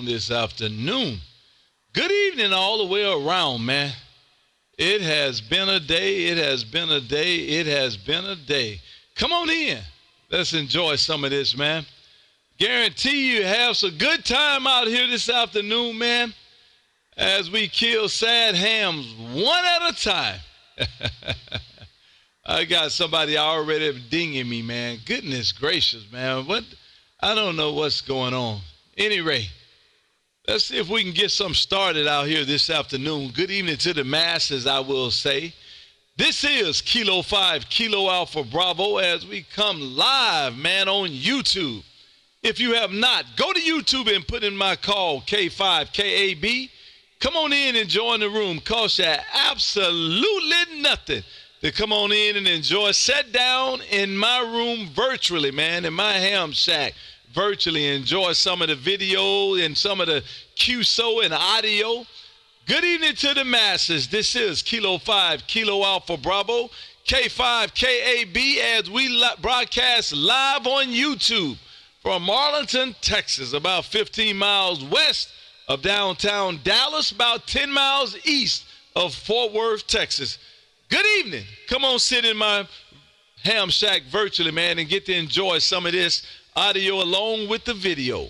on this afternoon. Good evening all the way around, man. It has been a day. It has been a day. It has been a day. Come on in. Let's enjoy some of this, man. Guarantee you have some good time out here this afternoon, man, as we kill sad hams one at a time. I got somebody already dinging me, man. Goodness gracious, man. I don't know what's going on. Anyway, let's see if we can get something started out here this afternoon. Good evening to the masses, I will say. This is Kilo 5, Kilo Alpha Bravo, as we come live, man, on YouTube. If you have not, go to YouTube and put in my call, K5KAB. Come on in and join the room. Cost you absolutely nothing to come on in and enjoy. Sit down in my room virtually, man, in my ham shack. Virtually enjoy some of the video and some of the QSO and audio. Good evening to the masses. This is Kilo 5, Kilo Alpha Bravo, K5KAB, as we broadcast live on YouTube from Arlington, Texas, about 15 miles west of downtown Dallas, about 10 miles east of Fort Worth, Texas. Good evening. Come on, sit in my ham shack virtually, man, and get to enjoy some of this audio along with the video.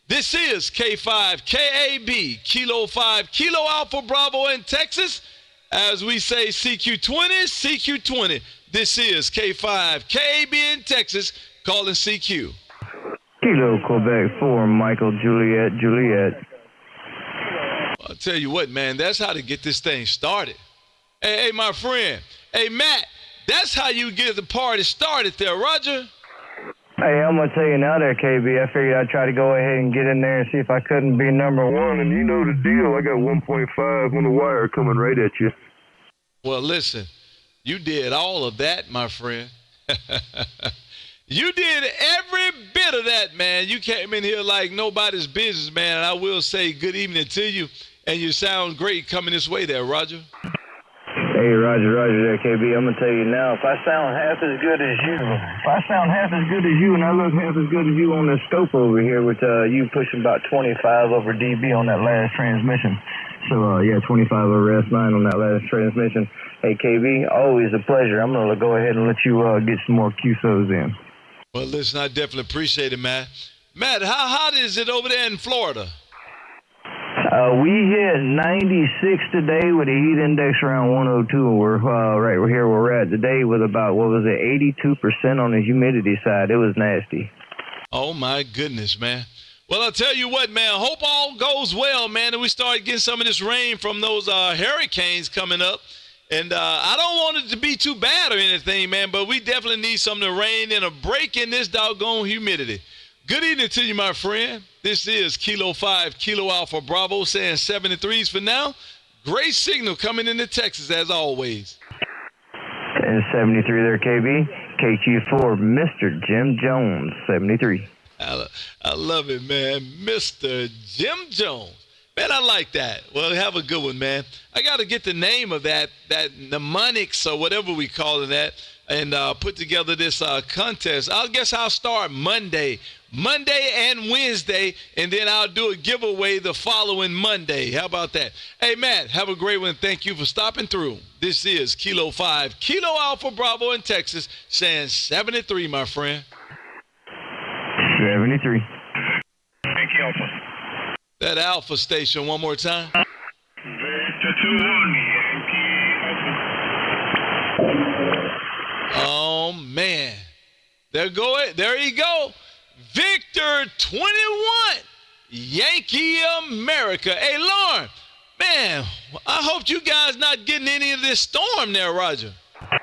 This is K5KAB, Kilo 5, Kilo Alpha Bravo in Texas. As we say CQ20, CQ20. This is K5KAB in Texas, calling CQ. Kilo Quebec 4, Michael Juliet, Juliet. I'll tell you what, man, that's how to get this thing started. Hey, my friend. Hey, Matt, that's how you get the party started there, Roger. Hey, I'm going to tell you now there, KB. I figured I'd try to go ahead and get in there and see if I couldn't be number one. And you know the deal. I got 1.5 on the wire coming right at you. Well, listen, you did all of that, my friend. You did every bit of that, man. You came in here like nobody's business, man. And I will say good evening to you. And you sound great coming this way there, Roger. Hey, Roger there, KB. I'm going to tell you now, if I sound half as good as you, and I look half as good as you on the scope over here with you pushing about 25 over dB on that last transmission. So, yeah, 25 over S9 on that last transmission. Hey, KB, always a pleasure. I'm going to go ahead and let you get some more QSOs in. Well, listen, I definitely appreciate it, Matt. Matt, how hot is it over there in Florida? We hit 96 today with a heat index around 102. We're right here where we're at today with about, 82% on the humidity side. It was nasty. Oh, my goodness, man. Well, I'll tell you what, man, hope all goes well, man, and we start getting some of this rain from those hurricanes coming up. And I don't want it to be too bad or anything, man, but we definitely need some of the rain and a break in this doggone humidity. Good evening to you, my friend. This is Kilo 5, Kilo Alpha Bravo, saying 73s for now. Great signal coming into Texas, as always. And 73 there, KB. KQ4, Mr. Jim Jones, 73. I love it, man. Mr. Jim Jones. Man, I like that. Well, have a good one, man. I got to get the name of that mnemonics or whatever we call it that, and put together this contest. I guess I'll start Monday and Wednesday, and then I'll do a giveaway the following Monday. How about that? Hey, Matt, have a great one. Thank you for stopping through. This is Kilo 5, Kilo Alpha Bravo in Texas, saying 73, my friend. 73. Yankee Alpha. That Alpha station one more time. Victor 2-1, Yankee Alpha. Oh, man. There you go. Victor 21, Yankee America. Hey, Lauren, man, I hope you guys not getting any of this storm there, Roger. Well,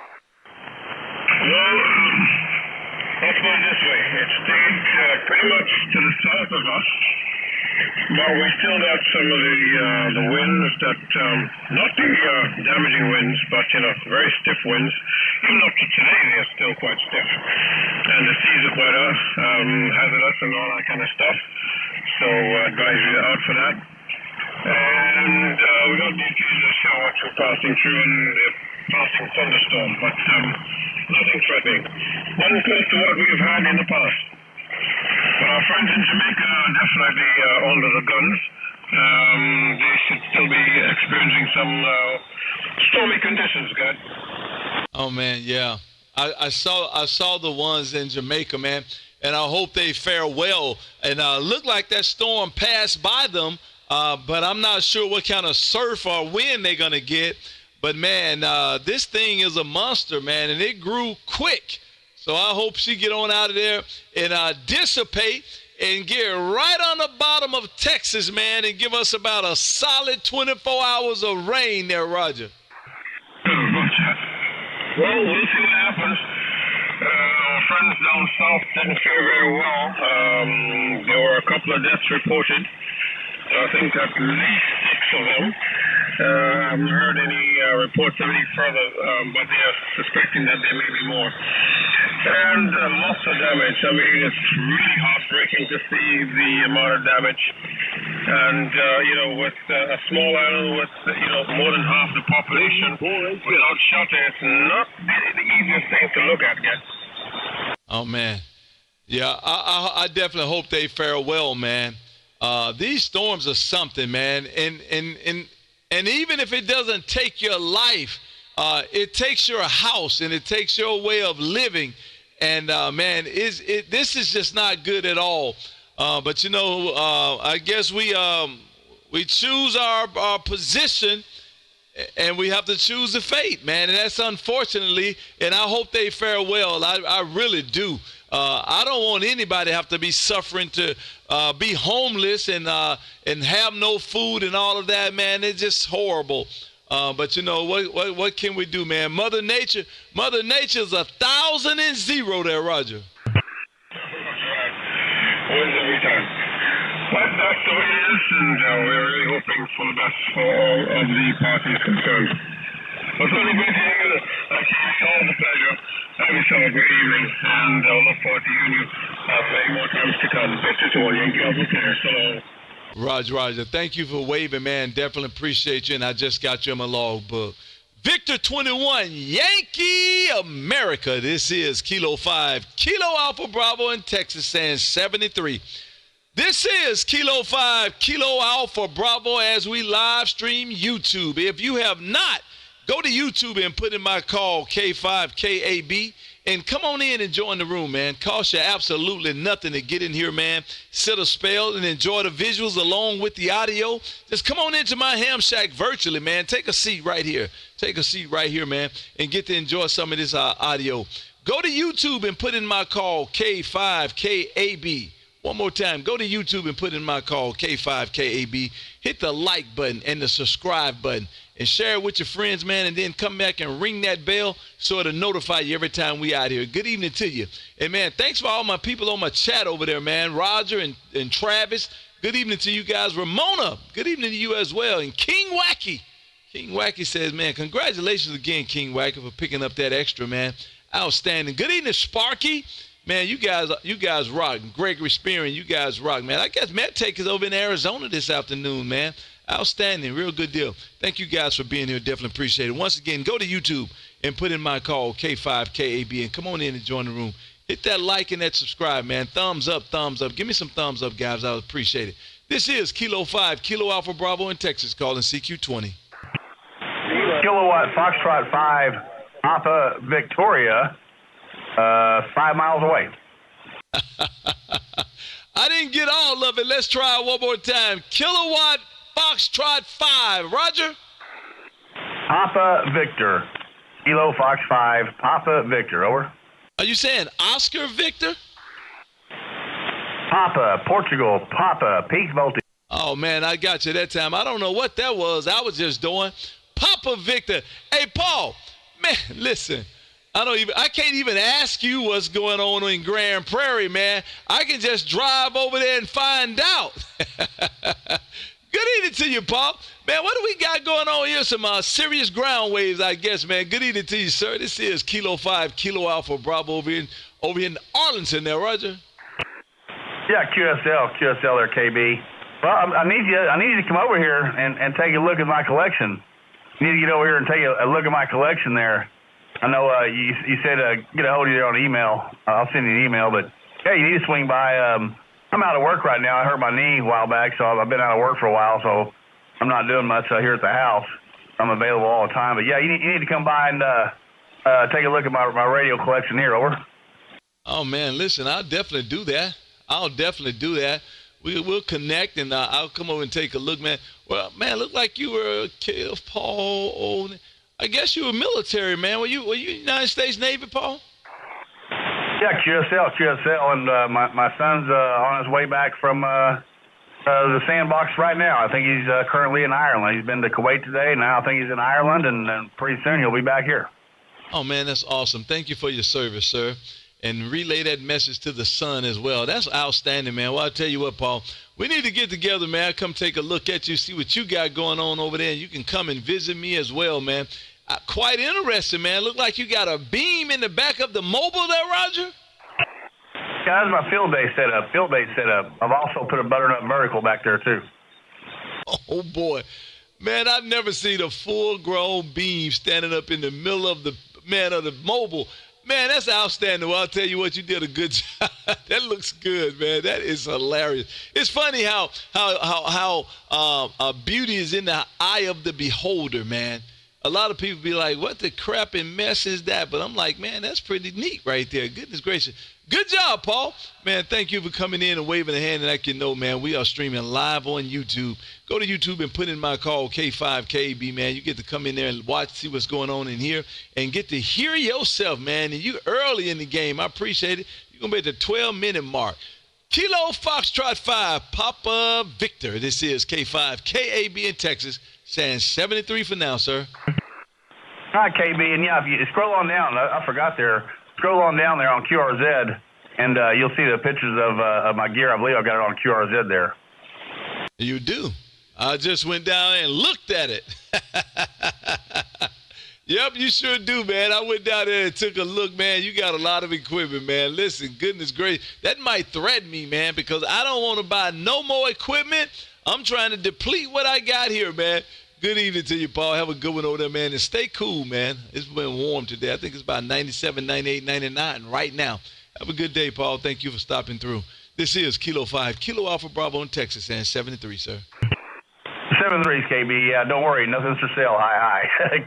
let's put it this way. It stayed pretty much to the south of us, but we still got some of the winds that, not the damaging winds, but, very stiff winds. Even up to today, they're still quite stiff. And the seas are quite hazardous and all that kind of stuff. So advise you out for that. And we got the occasional shower which we're passing through and passing thunderstorm, but nothing threatening. Nothing close to what we have had in the past. But our friends in Jamaica are definitely under the guns. They should still be experiencing some stormy conditions, guys. Oh man, yeah. I saw the ones in Jamaica, man, and I hope they fare well. And looked like that storm passed by them, but I'm not sure what kind of surf or wind they're gonna get. But man, this thing is a monster, man, and it grew quick. So I hope she get on out of there and dissipate and get right on the bottom of Texas, man, and give us about a solid 24 hours of rain there, Roger. Well, we'll see what happens. Our friends down south didn't fare very well. There were a couple of deaths reported. I think at least 6 of them. I haven't heard any reports of any further, but they are suspecting that there may be more. And lots of damage. I mean, it's really heartbreaking to see the amount of damage. And, with a small island with, more than half the population without shelter, it's not the easiest thing to look at, guys. Oh, man. Yeah, I definitely hope they fare well, man. These storms are something, man. And even if it doesn't take your life, it takes your house and it takes your way of living. And, man, this is just not good at all. But, I guess we choose our position, and we have to choose the fate, man. And that's unfortunately, and I hope they fare well. I really do. I don't want anybody to have to be suffering to be homeless and have no food and all of that, man. It's just horrible. But what can we do, man? Mother Nature's 1,000 there, Roger. Wins every time. But that's the way it is, and we're really hoping for the best for all of the parties concerned. Well, it's really great to hear you. It's always a pleasure. Have yourself a great evening, and I'll look forward to hearing you many more times to come. Victor to all Yankee Alpha players. So long. Roger. Thank you for waving, man. Definitely appreciate you, and I just got you in my logbook. Victor 21, Yankee America. This is Kilo 5, Kilo Alpha Bravo in Texas, saying 73. This is Kilo 5, Kilo Alpha Bravo as we live stream YouTube. If you have not, go to YouTube and put in my call K5KAB and come on in and join the room, man. Cost you absolutely nothing to get in here, man. Sit a spell and enjoy the visuals along with the audio. Just come on into my ham shack virtually, man. Take a seat right here. Take a seat right here, man, and get to enjoy some of this audio. Go to YouTube and put in my call K5KAB. One more time, go to YouTube and put in my call K5KAB. Hit the like button and the subscribe button and share it with your friends, man, and then come back and ring that bell so it'll notify you every time we out here. Good evening to you. And, man, thanks for all my people on my chat over there, man. Roger and Travis, good evening to you guys. Ramona, good evening to you as well. And King Wacky. King Wacky says, man, congratulations again, King Wacky, for picking up that extra, man. Outstanding. Good evening, Sparky. Man, you guys rock. Gregory Spearing, you guys rock, man. I guess Matt Take is over in Arizona this afternoon, man. Outstanding. Real good deal. Thank you guys for being here. Definitely appreciate it. Once again, go to YouTube and put in my call, K5KAB, and come on in and join the room. Hit that like and that subscribe, man. Thumbs up, thumbs up. Give me some thumbs up, guys. I would appreciate it. This is Kilo 5, Kilo Alpha Bravo in Texas, calling CQ20. Kilowatt Foxtrot 5, Alpha Victoria. 5 miles away. I didn't get all of it. Let's try it one more time. Kilowatt Foxtrot 5. Roger? Papa Victor. Kilo Fox 5. Papa Victor. Over. Are you saying Oscar Victor? Papa. Portugal. Papa. Peak voltage. Oh, man, I got you that time. I don't know what that was. I was just doing Papa Victor. Hey, Paul. Man, listen. I can't even ask you what's going on in Grand Prairie, man. I can just drive over there and find out. Good evening to you, Paul. Man, what do we got going on here? Some serious ground waves, I guess, man. Good evening to you, sir. This is Kilo 5, Kilo Alpha Bravo over in Arlington there, Roger. Yeah, QSL there, KB. Well, I need you to come over here and take a look at my collection. You need to get over here and take a look at my collection there. I know you said get a hold of you on email. I'll send you an email, but yeah, you need to swing by I'm out of work right now. I hurt my knee a while back, so I've been out of work for a while, so I'm not doing much here at the house. I'm available all the time. But, yeah, you need to come by and take a look at my radio collection here. Over. Oh, man, listen, I'll definitely do that. We'll connect, and I'll come over and take a look, man. Well, man, look like you were Paul. I guess you were military, man. Were you United States Navy, Paul? Yeah, QSL, and my son's on his way back from the sandbox right now. I think he's currently in Ireland. He's been to Kuwait today, and now I think he's in Ireland, and pretty soon he'll be back here. Oh, man, that's awesome. Thank you for your service, sir. And relay that message to the son as well. That's outstanding, man. Well, I'll tell you what, Paul, we need to get together, man. I'll come take a look at you, see what you got going on over there, and you can come and visit me as well, man. Quite interesting, man. Look like you got a beam in the back of the mobile there, Roger. Yeah, that's my field base setup. I've also put a butternut vertical back there, too. Oh, boy. Man, I've never seen a full-grown beam standing up in the middle of the mobile. Man, that's outstanding. Well, I'll tell you what, you did a good job. That looks good, man. That is hilarious. It's funny how beauty is in the eye of the beholder, man. A lot of people be like, what the crap and mess is that? But I'm like, man, that's pretty neat right there. Goodness gracious. Good job, Paul. Man, thank you for coming in and waving a hand. And like you know, man, we are streaming live on YouTube. Go to YouTube and put in my call, K5KB, man. You get to come in there and watch, see what's going on in here, and get to hear yourself, man. And you early in the game. I appreciate it. You're going to be at the 12-minute mark. Kilo Foxtrot 5, Papa Victor. This is K5, KAB in Texas, saying 73 for now, sir. Hi, KB. And, yeah, if you scroll on down, I forgot there. Scroll on down there on QRZ, and you'll see the pictures of my gear. I believe I got it on QRZ there. You do. I just went down and looked at it. Yep, you sure do, man. I went down there and took a look, man. You got a lot of equipment, man. Listen, goodness gracious. That might threaten me, man, because I don't want to buy no more equipment. I'm trying to deplete what I got here, man. Good evening to you, Paul. Have a good one over there, man. And stay cool, man. It's been warm today. I think it's about 97, 98, 99 right now. Have a good day, Paul. Thank you for stopping through. This is Kilo 5, Kilo Alpha Bravo in Texas, and 73, sir. 73's KB. Yeah, don't worry. Nothing's for sale. Hi.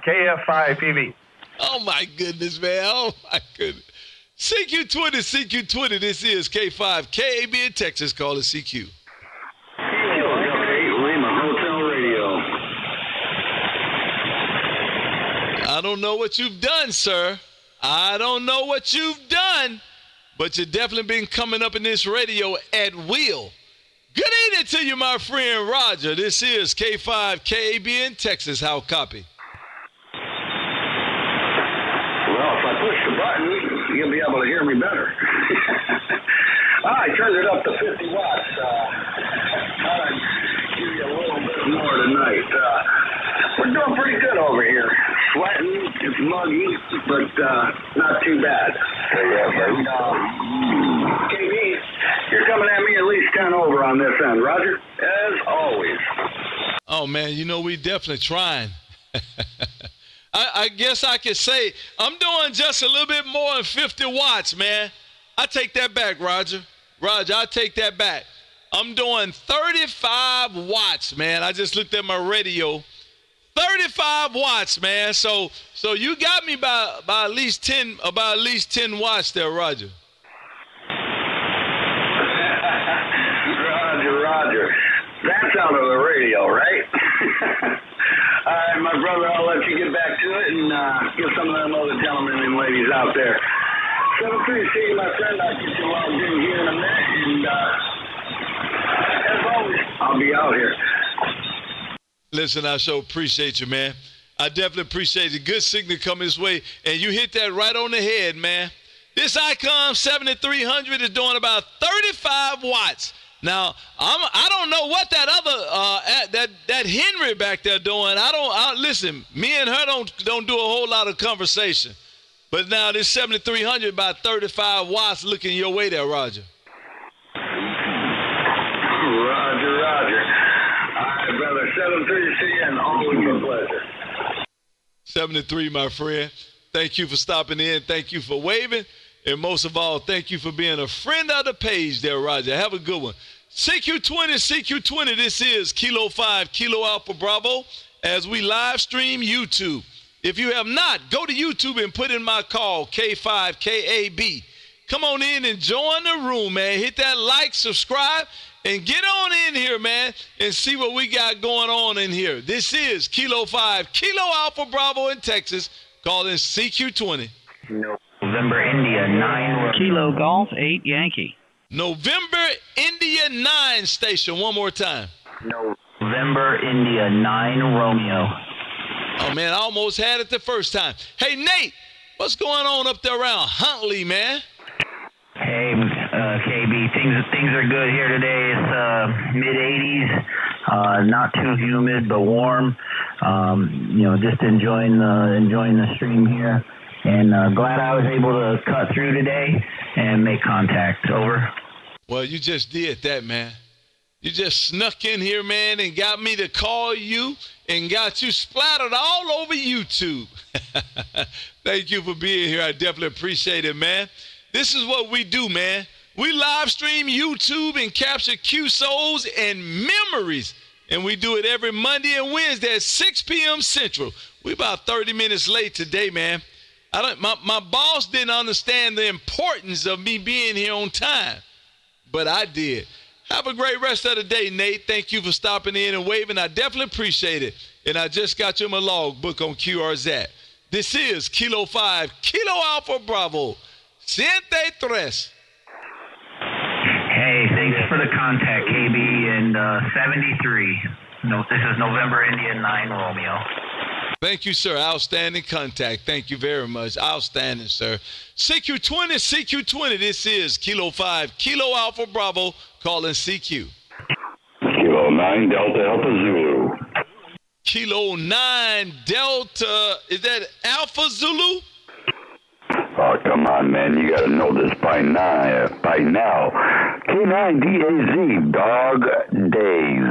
KF5PV. Oh, my goodness, man. Oh, my goodness. CQ20. This is K5, KAB in Texas. Call it CQ. I don't know what you've done, sir. I don't know what you've done, but you've definitely been coming up in this radio at will. Good evening to you, my friend Roger. This is K5 KAB in Texas. How copy? Well, if I push the button, you'll be able to hear me better. I turned it up to 50 watts. Thought I'd give you a little bit more tonight. We're doing pretty good over here. Sweating, it's muggy, but not too bad. KB, you're coming at me at least 10 over on this end, Roger? As always. Oh, man, you know, we definitely trying. I guess I could say I'm doing just a little bit more than 50 watts, man. I take that back, Roger. I take that back. I'm doing 35 watts, man. I just looked at my radio. 35 watts, man. So you got me by at least 10 watts there, Roger. Roger. That's out of the radio, right? All right, my brother, I'll let you get back to it and get some of them other gentlemen and ladies out there. 73C, my friend, I'll get you logged in here in a minute, and as always, I'll be out here. Listen, I so appreciate you, man. I definitely appreciate the good signal coming this way, and you hit that right on the head, man. This Icon 7300 is doing about 35 watts. Now, I don't know what that other that Henry back there doing. Listen. Me and her don't do a whole lot of conversation, but now this 7300 about 35 watts looking your way there, Roger. Roger. All right, brother. 73C and always a pleasure. 73, my friend. Thank you for stopping in. Thank you for waving. And most of all, thank you for being a friend of the page there, Roger. Have a good one. CQ20, this is Kilo 5, Kilo Alpha Bravo, as we live stream YouTube. If you have not, go to YouTube and put in my call, K5KAB. Come on in and join the room, man. Hit that like, subscribe, and get on in here, man, and see what we got going on in here. This is Kilo 5, Kilo Alpha Bravo in Texas, calling CQ20. November India 9 Kilo Golf 8 Yankee. November India 9 station. One more time. November India 9 Romeo. Oh, man, I almost had it the first time. Hey, Nate, what's going on up there around Huntley, man? Hey, KB, things are good here today. It's mid-80s, not too humid but warm. Just enjoying the stream here, and glad I was able to cut through today and make contact. Over. Well, you just did that, man. You just snuck in here, man, and got me to call you and got you splattered all over YouTube. Thank you for being here. I definitely appreciate it, man. This is what we do, man. We live stream YouTube and capture QSOs and memories. And we do it every Monday and Wednesday at 6 p.m. Central. We're about 30 minutes late today, man. My boss didn't understand the importance of me being here on time, but I did. Have a great rest of the day, Nate. Thank you for stopping in and waving. I definitely appreciate it. And I just got you my logbook on QRZ. This is Kilo 5, Kilo Alpha Bravo. Siente tres. Hey, thanks for the contact, KB, and 73. No, this is November India 9 Romeo. Thank you, sir. Outstanding contact. Thank you very much. Outstanding, sir. CQ20, this is Kilo 5, Kilo Alpha Bravo, calling CQ. Kilo 9 Delta Alpha Zulu. Kilo 9 Delta, is that Alpha Zulu? Oh, come on, man. You got to know this by now. K9DAZ, Dog Days.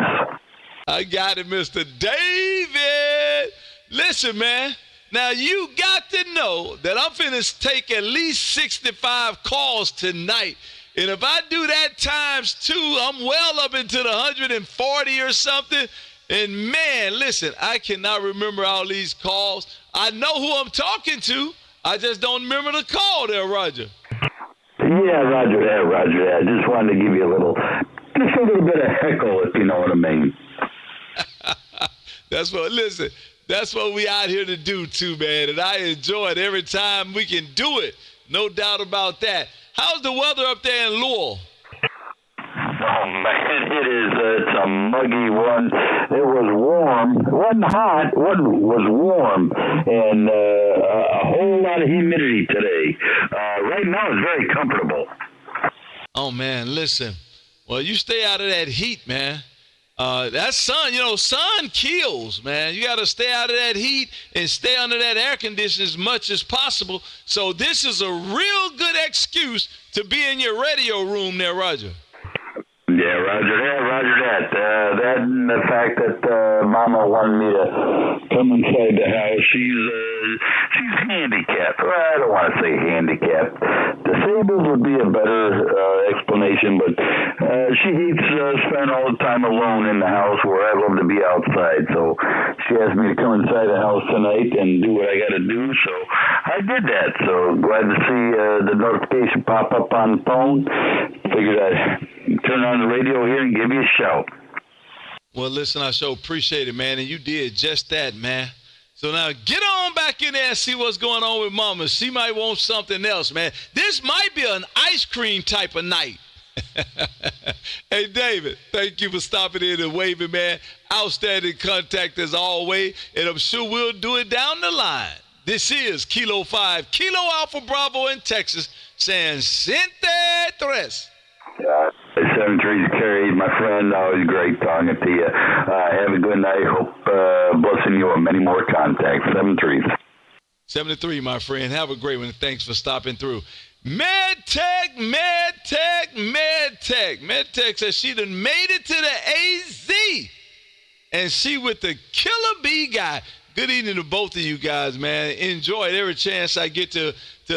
I got it, Mr. David. Listen, man. Now, you got to know that I'm finna take at least 65 calls tonight. And if I do that times 2, I'm well up into the 140 or something. And, man, listen, I cannot remember all these calls. I know who I'm talking to. I just don't remember the call there, Roger. Yeah, Roger that. I just wanted to give you a little bit of heckle, if you know what I mean. That's what we out here to do too, man. And I enjoy it every time we can do it. No doubt about that. How's the weather up there in Louisville? Oh, man, it's a muggy one. It was warm. It wasn't hot. It was warm. And a whole lot of humidity today. Right now it's very comfortable. Oh, man, listen. Well, you stay out of that heat, man. That sun kills, man. You got to stay out of that heat and stay under that air conditioning as much as possible. So this is a real good excuse to be in your radio room there, Roger. Yeah, Roger that. That and the fact that Mama wanted me to come inside the house. She's handicapped. Well, I don't want to say handicapped. Disabled would be a better explanation, but she hates spending all the time alone in the house where I love to be outside. So she asked me to come inside the house tonight and do what I got to do. So I did that. So glad to see the notification pop up on the phone. Figured I'd turn on the radio here and give you a shout. Well, listen, I sure appreciate it, man, and you did just that, man. So now get on back in there and see what's going on with Mama. She might want something else, man. This might be an ice cream type of night. Hey, David, thank you for stopping in and waving, man. Outstanding contact as always, and I'm sure we'll do it down the line. This is Kilo 5, Kilo Alpha Bravo in Texas, saying Siente tres. 73's carried, my friend. Always great talking to you. Have a good night. Hope blessing you with many more contacts. 73's. 73, my friend. Have a great one. Thanks for stopping through. MedTech says she done made it to the AZ. and she with the Killer Bee guy. Good evening to both of you guys, man. Enjoy it every chance I get to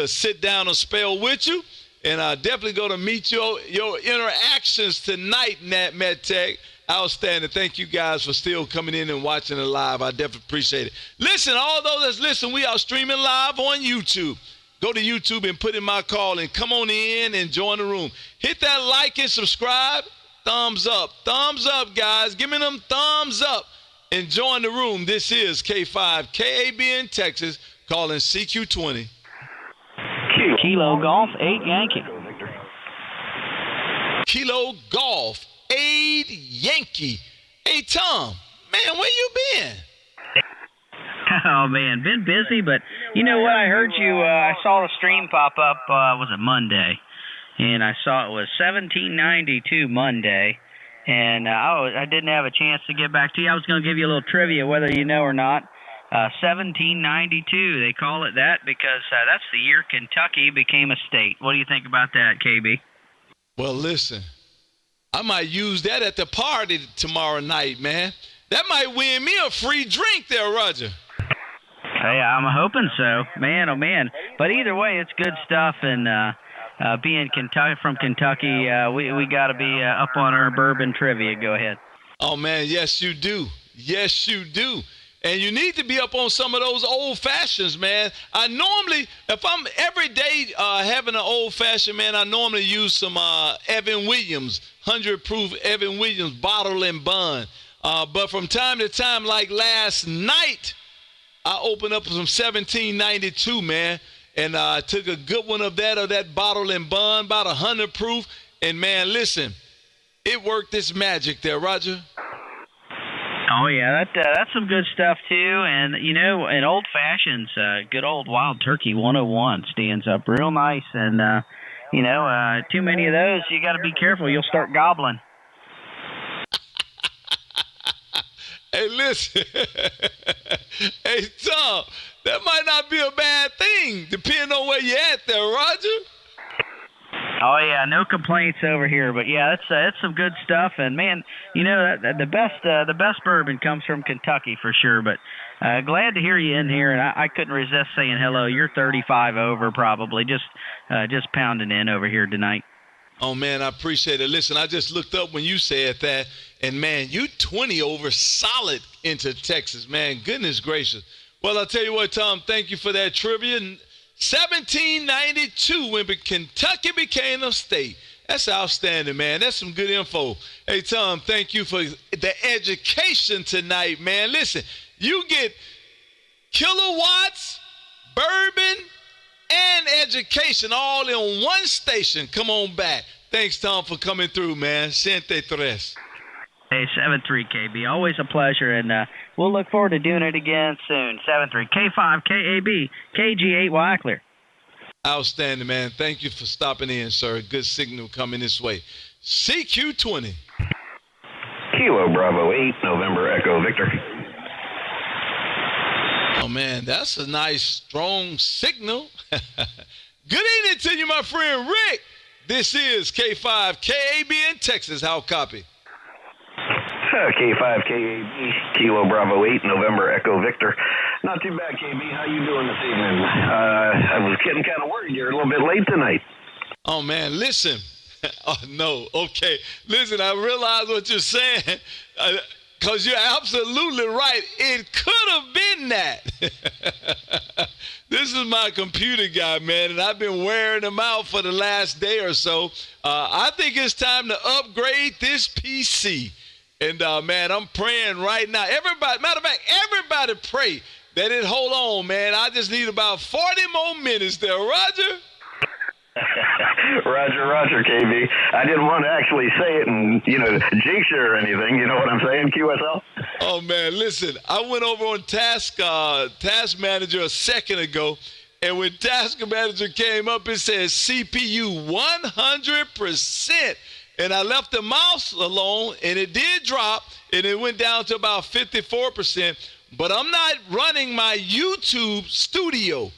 sit down and spell with you. And definitely going to meet your interactions tonight, Nat MedTech. Outstanding. Thank you guys for still coming in and watching it live. I definitely appreciate it. Listen, all those that's listening, we are streaming live on YouTube. Go to YouTube and put in my call and come on in and join the room. Hit that like and subscribe. Thumbs up. Thumbs up, guys. Give me them thumbs up and join the room. This is K5 KAB in Texas calling CQ20. Kilo Golf 8 Yankee. Kilo Golf 8 Yankee. Hey, Tom, man, where you been? Oh, man, been busy, but you know what? I heard you, I saw the stream pop up, was it Monday? And I saw it was 1792 Monday, and I didn't have a chance to get back to you. I was going to give you a little trivia, whether you know or not. 1792, they call it that because that's the year Kentucky became a state. What do you think about that, KB? Well, listen, I might use that at the party tomorrow night, man. That might win me a free drink there, Roger. Hey, I'm hoping so. Man, oh, man. But either way, it's good stuff, and being from Kentucky, we got to be up on our bourbon trivia. Go ahead. Oh, man, yes, you do. Yes, you do. And you need to be up on some of those old fashions, man. I normally, if I'm every day having an old fashioned, man, I normally use some Evan Williams, 100 proof Evan Williams bottle and bond. But from time to time, like last night, I opened up some 1792, man, and I took a good one of that bottle and bond, about 100 proof. And man, listen, it worked its magic there, Roger. Oh, yeah, that's some good stuff, too. And, you know, in old fashions, good old Wild Turkey 101 stands up real nice. And, you know, too many of those, you got to be careful. You'll start gobbling. Hey, listen. Hey, Tom, that might not be a bad thing, depending on where you're at there, Roger. Oh, yeah, no complaints over here. But, yeah, it's some good stuff. And, man, you know, the best bourbon comes from Kentucky for sure. But glad to hear you in here. And I couldn't resist saying hello. You're 35 over probably, just pounding in over here tonight. Oh, man, I appreciate it. Listen, I just looked up when you said that. And, man, you 20 over solid into Texas, man. Goodness gracious. Well, I'll tell you what, Tom, thank you for that trivia. 1792 when Kentucky became a state. That's outstanding, man. That's some good info. Hey, Tom, thank you for the education tonight, man. Listen, you get kilowatts, bourbon, and education all in one station. Come on back. Thanks, Tom, for coming through, man. Siente tres. Hey, 7-3 KB. Always a pleasure, and we'll look forward to doing it again soon. 7-3 K5 KAB KG8 Wackler. Outstanding, man. Thank you for stopping in, sir. Good signal coming this way. CQ20. Kilo Bravo 8, November Echo Victor. Oh, man, that's a nice, strong signal. Good evening to you, my friend Rick. This is K5 KAB in Texas. How copy? K5 KAB, Kilo Bravo 8, November Echo Victor. Not too bad, KB. How you doing this evening? I was getting kind of worried. You're a little bit late tonight. Oh, man, listen. Oh, no. Okay. Listen, I realize what you're saying because you're absolutely right. It could have been that. This is my computer guy, man, and I've been wearing him out for the last day or so. I think it's time to upgrade this PC. And, man, I'm praying right now. Everybody, matter of fact, everybody pray that it hold on, man. I just need about 40 more minutes there, Roger. Roger, KB. I didn't want to actually say it and, jinx you or anything. You know what I'm saying, QSL? Oh, man, listen, I went over on Task Manager a second ago, and when Task Manager came up, it says CPU 100%. And I left the mouse alone, and it did drop, and it went down to about 54%. But I'm not running my YouTube studio.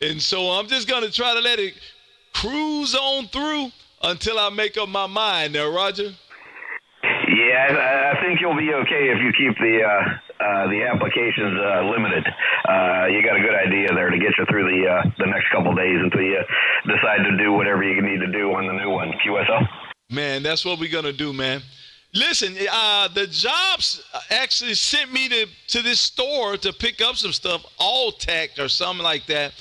And so I'm just going to try to let it cruise on through until I make up my mind there, Roger. Yeah, Yeah, I think you'll be okay if you keep the applications limited. You got a good idea there to get you through the next couple of days until you decide to do whatever you need to do on the new one. QSO? Man, that's what we're gonna do, man. Listen, the jobs actually sent me to this store to pick up some stuff, All Tech or something like that.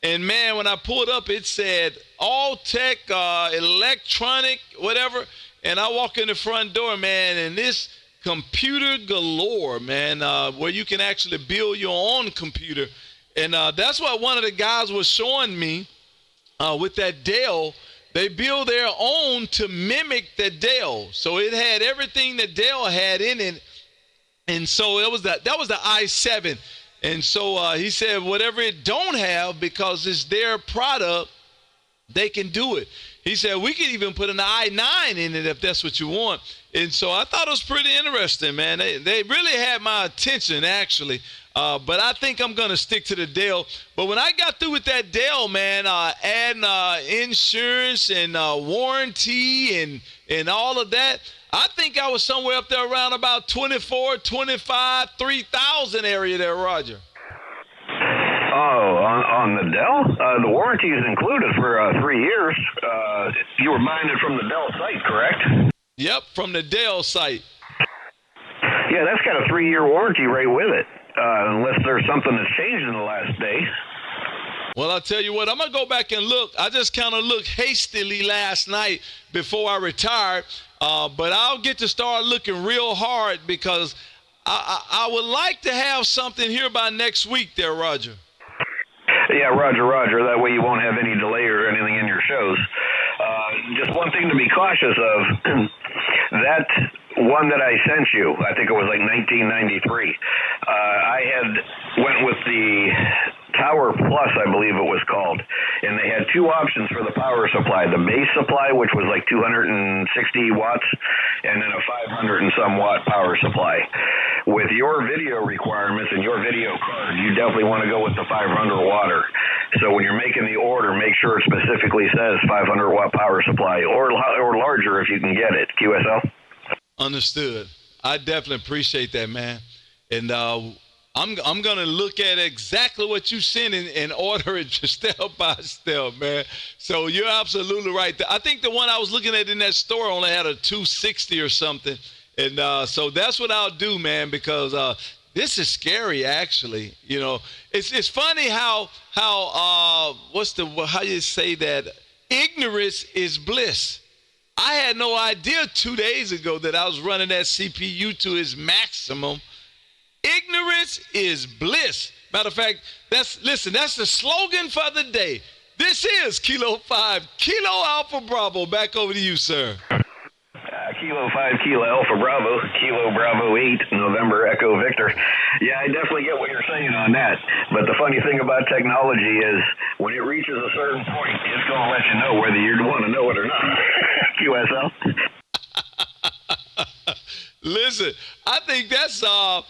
And man, when I pulled up, it said All Tech, electronic, whatever. And I walk in the front door, man, and this computer galore, man, where you can actually build your own computer. And that's what one of the guys was showing me with that Dell. They build their own to mimic the Dell. So it had everything that Dell had in it. And so that was the i7. And so he said whatever it don't have, because it's their product, they can do it. He said we could even put an i9 in it if that's what you want. And so I thought it was pretty interesting, man. They really had my attention, actually. But I think I'm going to stick to the Dell. But when I got through with that Dell, man, adding insurance and warranty and all of that, I think I was somewhere up there around about 24, 25, 3,000 area there, Roger. Oh, on the Dell? The warranty is included for 3 years. You were buying it from the Dell site, correct? Yep, from the Dell site. Yeah, that's got a 3-year warranty right with it, unless there's something that's changed in the last day. Well, I'll tell you what, I'm going to go back and look. I just kind of looked hastily last night before I retired, but I'll get to start looking real hard because I would like to have something here by next week there, Roger. Yeah, Roger. That way you won't have any delay or anything in your shows. Just one thing to be cautious of, that one that I sent you, I think it was like 1993, I had went with the Tower Plus, I believe it was called, and they had two options for the power supply. The base supply, which was like 260 watts, and then a 500 and some watt power supply. With your video requirements and your video card, you definitely want to go with the 500 watter. So when you're making the order, make sure it specifically says 500 watt power supply, or larger if you can get it. QSL? Understood. I definitely appreciate that, man. And I'm going to look at exactly what you sent and order it step by step, man. So you're absolutely right. I think the one I was looking at in that store only had a 260 or something. And so that's what I'll do, man, because this is scary, actually. You know, it's funny how you say that ignorance is bliss. I had no idea 2 days ago that I was running that CPU to its maximum. Ignorance is bliss. Matter of fact, that's the slogan for the day. This is Kilo 5, Kilo Alpha Bravo. Back over to you, sir. Kilo 5, Kilo Alpha Bravo, Kilo Bravo 8, November Echo Victor. Yeah, I definitely get what you're saying on that. But the funny thing about technology is when it reaches a certain point, it's going to let you know whether you want to know it or not. QSL? Listen, I think that's on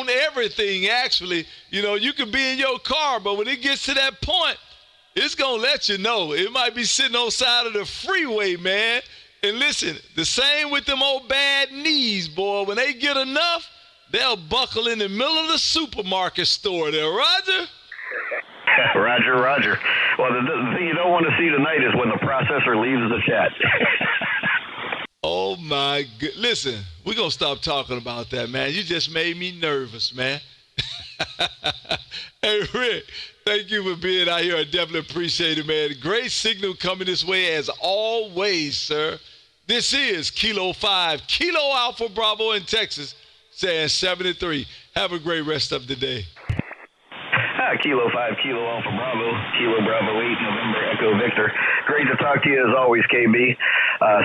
everything, actually. You know, you could be in your car, but when it gets to that point, it's going to let you know. It might be sitting on the side of the freeway, man. And listen, the same with them old bad knees, boy. When they get enough, they'll buckle in the middle of the supermarket store there, Roger. Roger. Well, the thing you don't want to see tonight is when the processor leaves the chat. Oh, my God. Listen, we're going to stop talking about that, man. You just made me nervous, man. Hey, Rick, thank you for being out here. I definitely appreciate it, man. Great signal coming this way as always, sir. This is Kilo 5, Kilo Alpha Bravo in Texas, saying 73. Have a great rest of the day. Kilo 5, Kilo Alpha Bravo, Kilo Bravo 8, November Echo Victor. Great to talk to you as always, KB.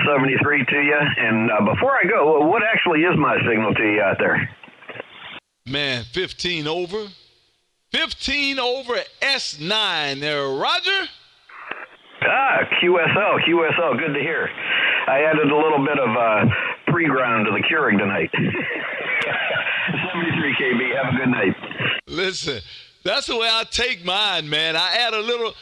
73 to you. And before I go, what actually is my signal to you out there? Man, 15 over. 15 over S9 there, Roger. QSL, good to hear. I added a little bit of pre-ground to the Keurig tonight. 73 KB, have a good night. Listen, that's the way I take mine, man. I add a little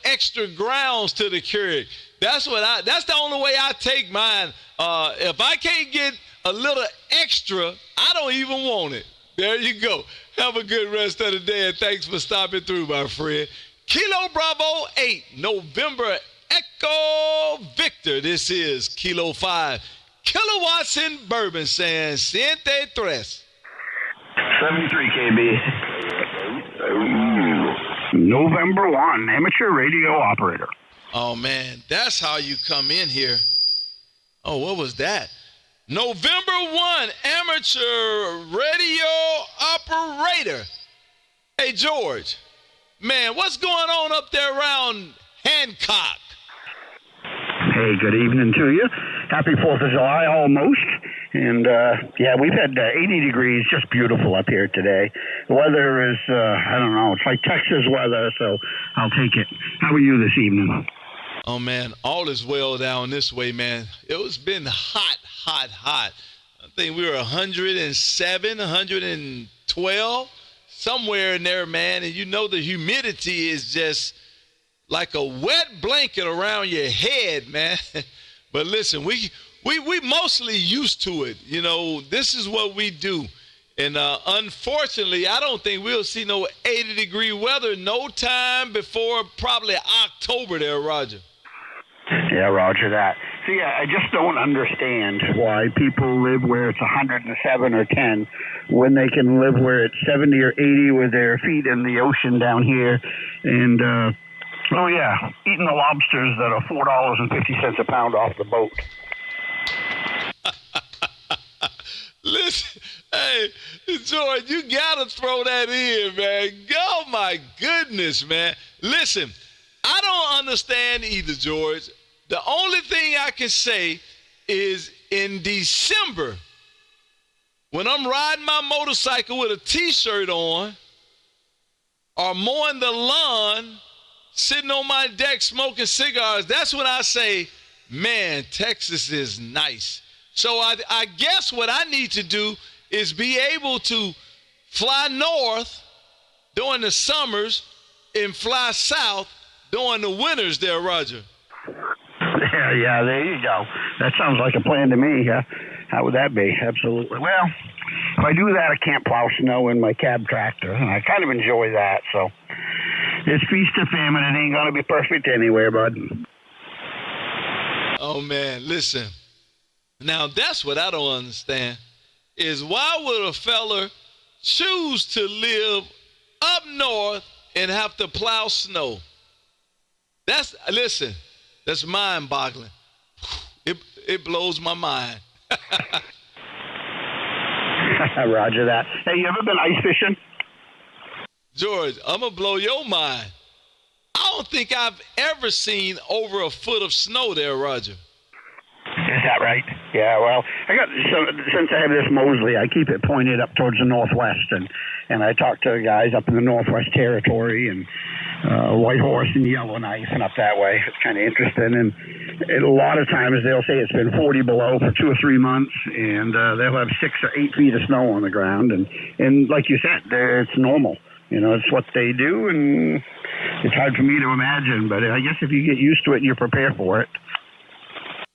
extra grounds to the Keurig. That's the only way I take mine. If I can't get a little extra, I don't even want it. There you go. Have a good rest of the day, and thanks for stopping through, my friend. Kilo Bravo 8, November Echo Victor. This is Kilo 5. Kilowatts in Bourbon saying, Siente tres. 73 KB. November 1, amateur radio operator. Oh, man, that's how you come in here. Oh, what was that? November 1, amateur radio operator. Hey, George, man, what's going on up there around Hancock? Hey, good evening to you. Happy 4th of July almost. And, yeah, we've had 80 degrees, just beautiful up here today. The weather is, I don't know, it's like Texas weather, so I'll take it. How are you this evening? Oh, man, all is well down this way, man. It's been hot. I think we were 107, 112, somewhere in there, man. And you know the humidity is just like a wet blanket around your head, man. But listen, we mostly used to it. You know, this is what we do. And unfortunately, I don't think we'll see no 80-degree weather no time before probably October there, Roger. Yeah, roger that. See, I just don't understand why people live where it's 107 or 10 when they can live where it's 70 or 80 with their feet in the ocean down here. And, oh, yeah, eating the lobsters that are $4.50 a pound off the boat. Listen, hey, George, you got to throw that in, man. Oh, my goodness, man. Listen, I don't understand either, George. The only thing I can say is in December, when I'm riding my motorcycle with a T-shirt on or mowing the lawn, sitting on my deck smoking cigars, that's when I say, man, Texas is nice. So I guess what I need to do is be able to fly north during the summers and fly south during the winters there, Roger. Yeah, there you go. That sounds like a plan to me. How would that be? Absolutely. Well, if I do that, I can't plow snow in my cab tractor, and I kind of enjoy that. So it's feast or famine. It ain't going to be perfect anywhere, bud. Oh, man, listen. Now, that's what I don't understand, is why would a fella choose to live up north and have to plow snow? Listen, that's mind-boggling. It blows my mind. Roger that. Hey, you ever been ice fishing? George, I'm going to blow your mind. I don't think I've ever seen over a foot of snow there, Roger. Is that right? Yeah, well, since I have this Mosley, I keep it pointed up towards the northwest, and I talk to the guys up in the Northwest Territory and White Horse and Yellowknife and up that way. It's kind of interesting, and a lot of times they'll say it's been 40 below for 2 or 3 months, and they'll have 6 or 8 feet of snow on the ground, and like you said, it's normal. You know, it's what they do, and it's hard for me to imagine, but I guess if you get used to it and you're prepared for it.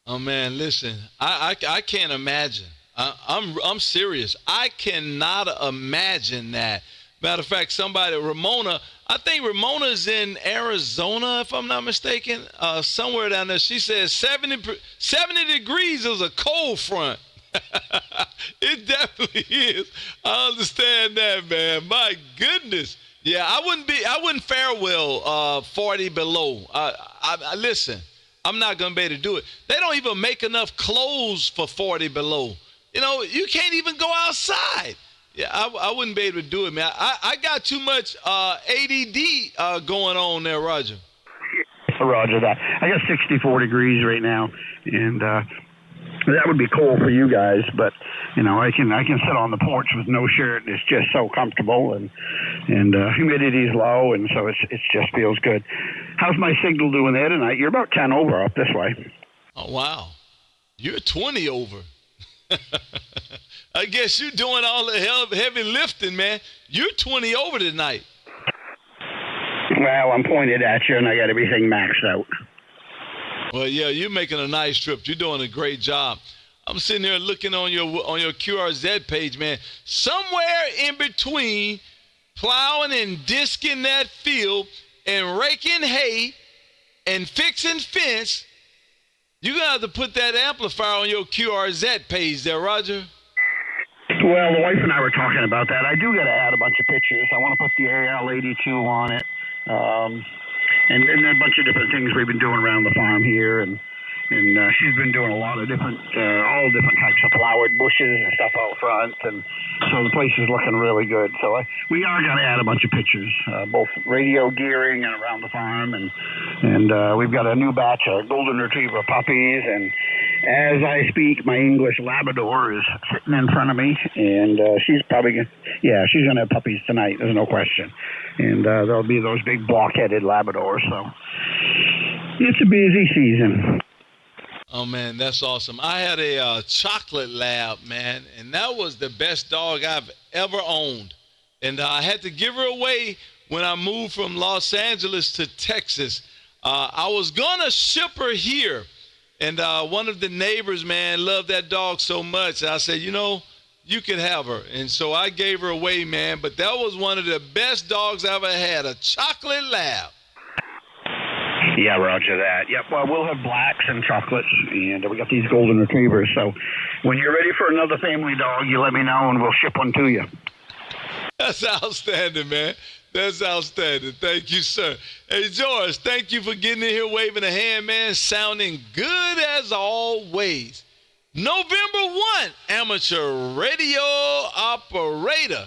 Oh, man, listen, I can't imagine. I'm serious. I cannot imagine that. Matter of fact, Ramona, I think Ramona's in Arizona, if I'm not mistaken, somewhere down there. She says 70 degrees is a cold front. It definitely is. I understand that, man. My goodness. Yeah, I wouldn't fare well 40 below. Listen, I'm not going to be able to do it. They don't even make enough clothes for 40 below. You know, you can't even go outside. Yeah, I wouldn't be able to do it, man. I got too much ADD going on there, Roger. Roger that. I got 64 degrees right now, and that would be cold for you guys, but you know, I can sit on the porch with no shirt, and it's just so comfortable, and humidity's low, and so it just feels good. How's my signal doing there tonight? You're about 10 over up this way. Oh, wow. You're 20 over. I guess you're doing all the heavy lifting, man. You're 20 over tonight. Well, I'm pointed at you, and I got everything maxed out. Well, yeah, you're making a nice trip. You're doing a great job. I'm sitting here looking on your QRZ page, man. Somewhere in between plowing and disking that field and raking hay and fixing fence, you're going to have to put that amplifier on your QRZ page there, Roger. Well, the wife and I were talking about that. I do got to add a bunch of pictures. I want to put the AL82 on it, and a bunch of different things we've been doing around the farm here, and she's been doing a lot of different, all different types of flowered bushes and stuff out front, and so the place is looking really good. So we are going to add a bunch of pictures, both radio gearing and around the farm, and we've got a new batch of golden retriever puppies, and as I speak, my English Labrador is sitting in front of me, and she's probably going to have puppies tonight, there's no question, and there'll be those big block-headed Labradors, so it's a busy season. Oh, man, that's awesome. I had a chocolate lab, man, and that was the best dog I've ever owned. And I had to give her away when I moved from Los Angeles to Texas. I was going to ship her here, and one of the neighbors, man, loved that dog so much. I said, you could have her. And so I gave her away, man, but that was one of the best dogs I ever had, a chocolate lab. Yeah, roger that. Yep, well, we'll have blacks and chocolates, and we got these golden retrievers. So when you're ready for another family dog, you let me know, and we'll ship one to you. That's outstanding, man. That's outstanding. Thank you, sir. Hey, George, thank you for getting in here waving a hand, man. Sounding good as always. November 1, amateur radio operator.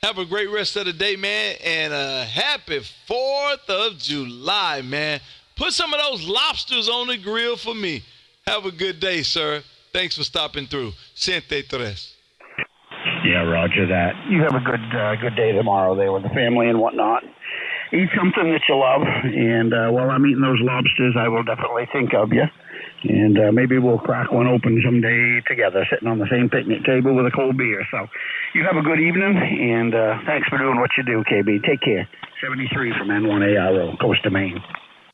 Have a great rest of the day, man, and a happy 4th of July, man. Put some of those lobsters on the grill for me. Have a good day, sir. Thanks for stopping through. Siente tres. Yeah, roger that. You have a good day tomorrow there with the family and whatnot. Eat something that you love, and while I'm eating those lobsters, I will definitely think of you. And maybe we'll crack one open someday together, sitting on the same picnic table with a cold beer. So you have a good evening, and thanks for doing what you do, KB. Take care. 73 from N1ARO, Coast of Maine.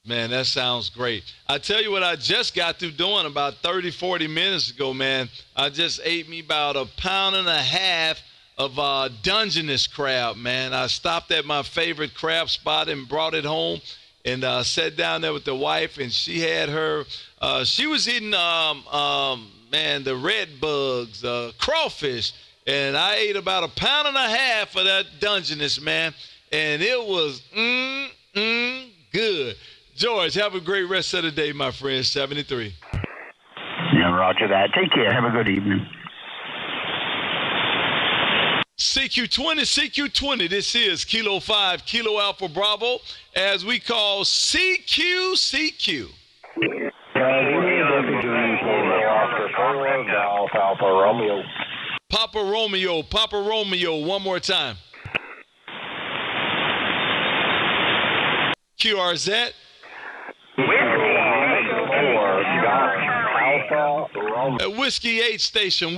Man, that sounds great. I tell you what I just got through doing about 30, 40 minutes ago, man. I just ate me about 1.5 pounds of Dungeness crab, man. I stopped at my favorite crab spot and brought it home and sat down there with the wife, and she had her she was eating the red bugs, crawfish, and I ate about 1.5 pounds of that Dungeness, man, and it was good. George, have a great rest of the day, my friend. 73. Yeah, roger that. Take care. Have a good evening. CQ20. This is Kilo 5, Kilo Alpha Bravo, as we call CQ. Papa Romeo, one more time. QRZ. Whiskey 8 station,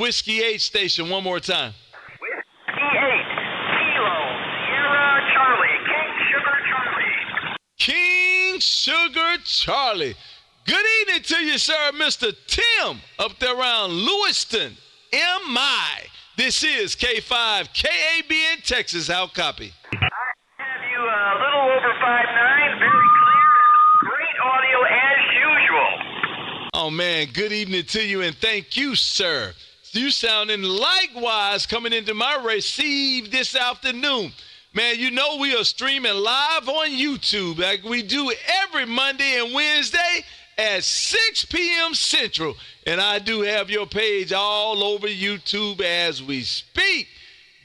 one more time. Whiskey 8, Kilo, Sierra Charlie, King Sugar Charlie. Good evening to you, sir, Mr. Tim, up there around Lewiston, MI. This is K5, KAB in Texas. How copy? I have you a little over 5'9", very clear, and great audio as usual. Oh, man, good evening to you, and thank you, sir. You sounding likewise coming into my receive this afternoon. Man, you know we are streaming live on YouTube like we do every Monday and Wednesday at 6 p.m. Central. And I do have your page all over YouTube as we speak.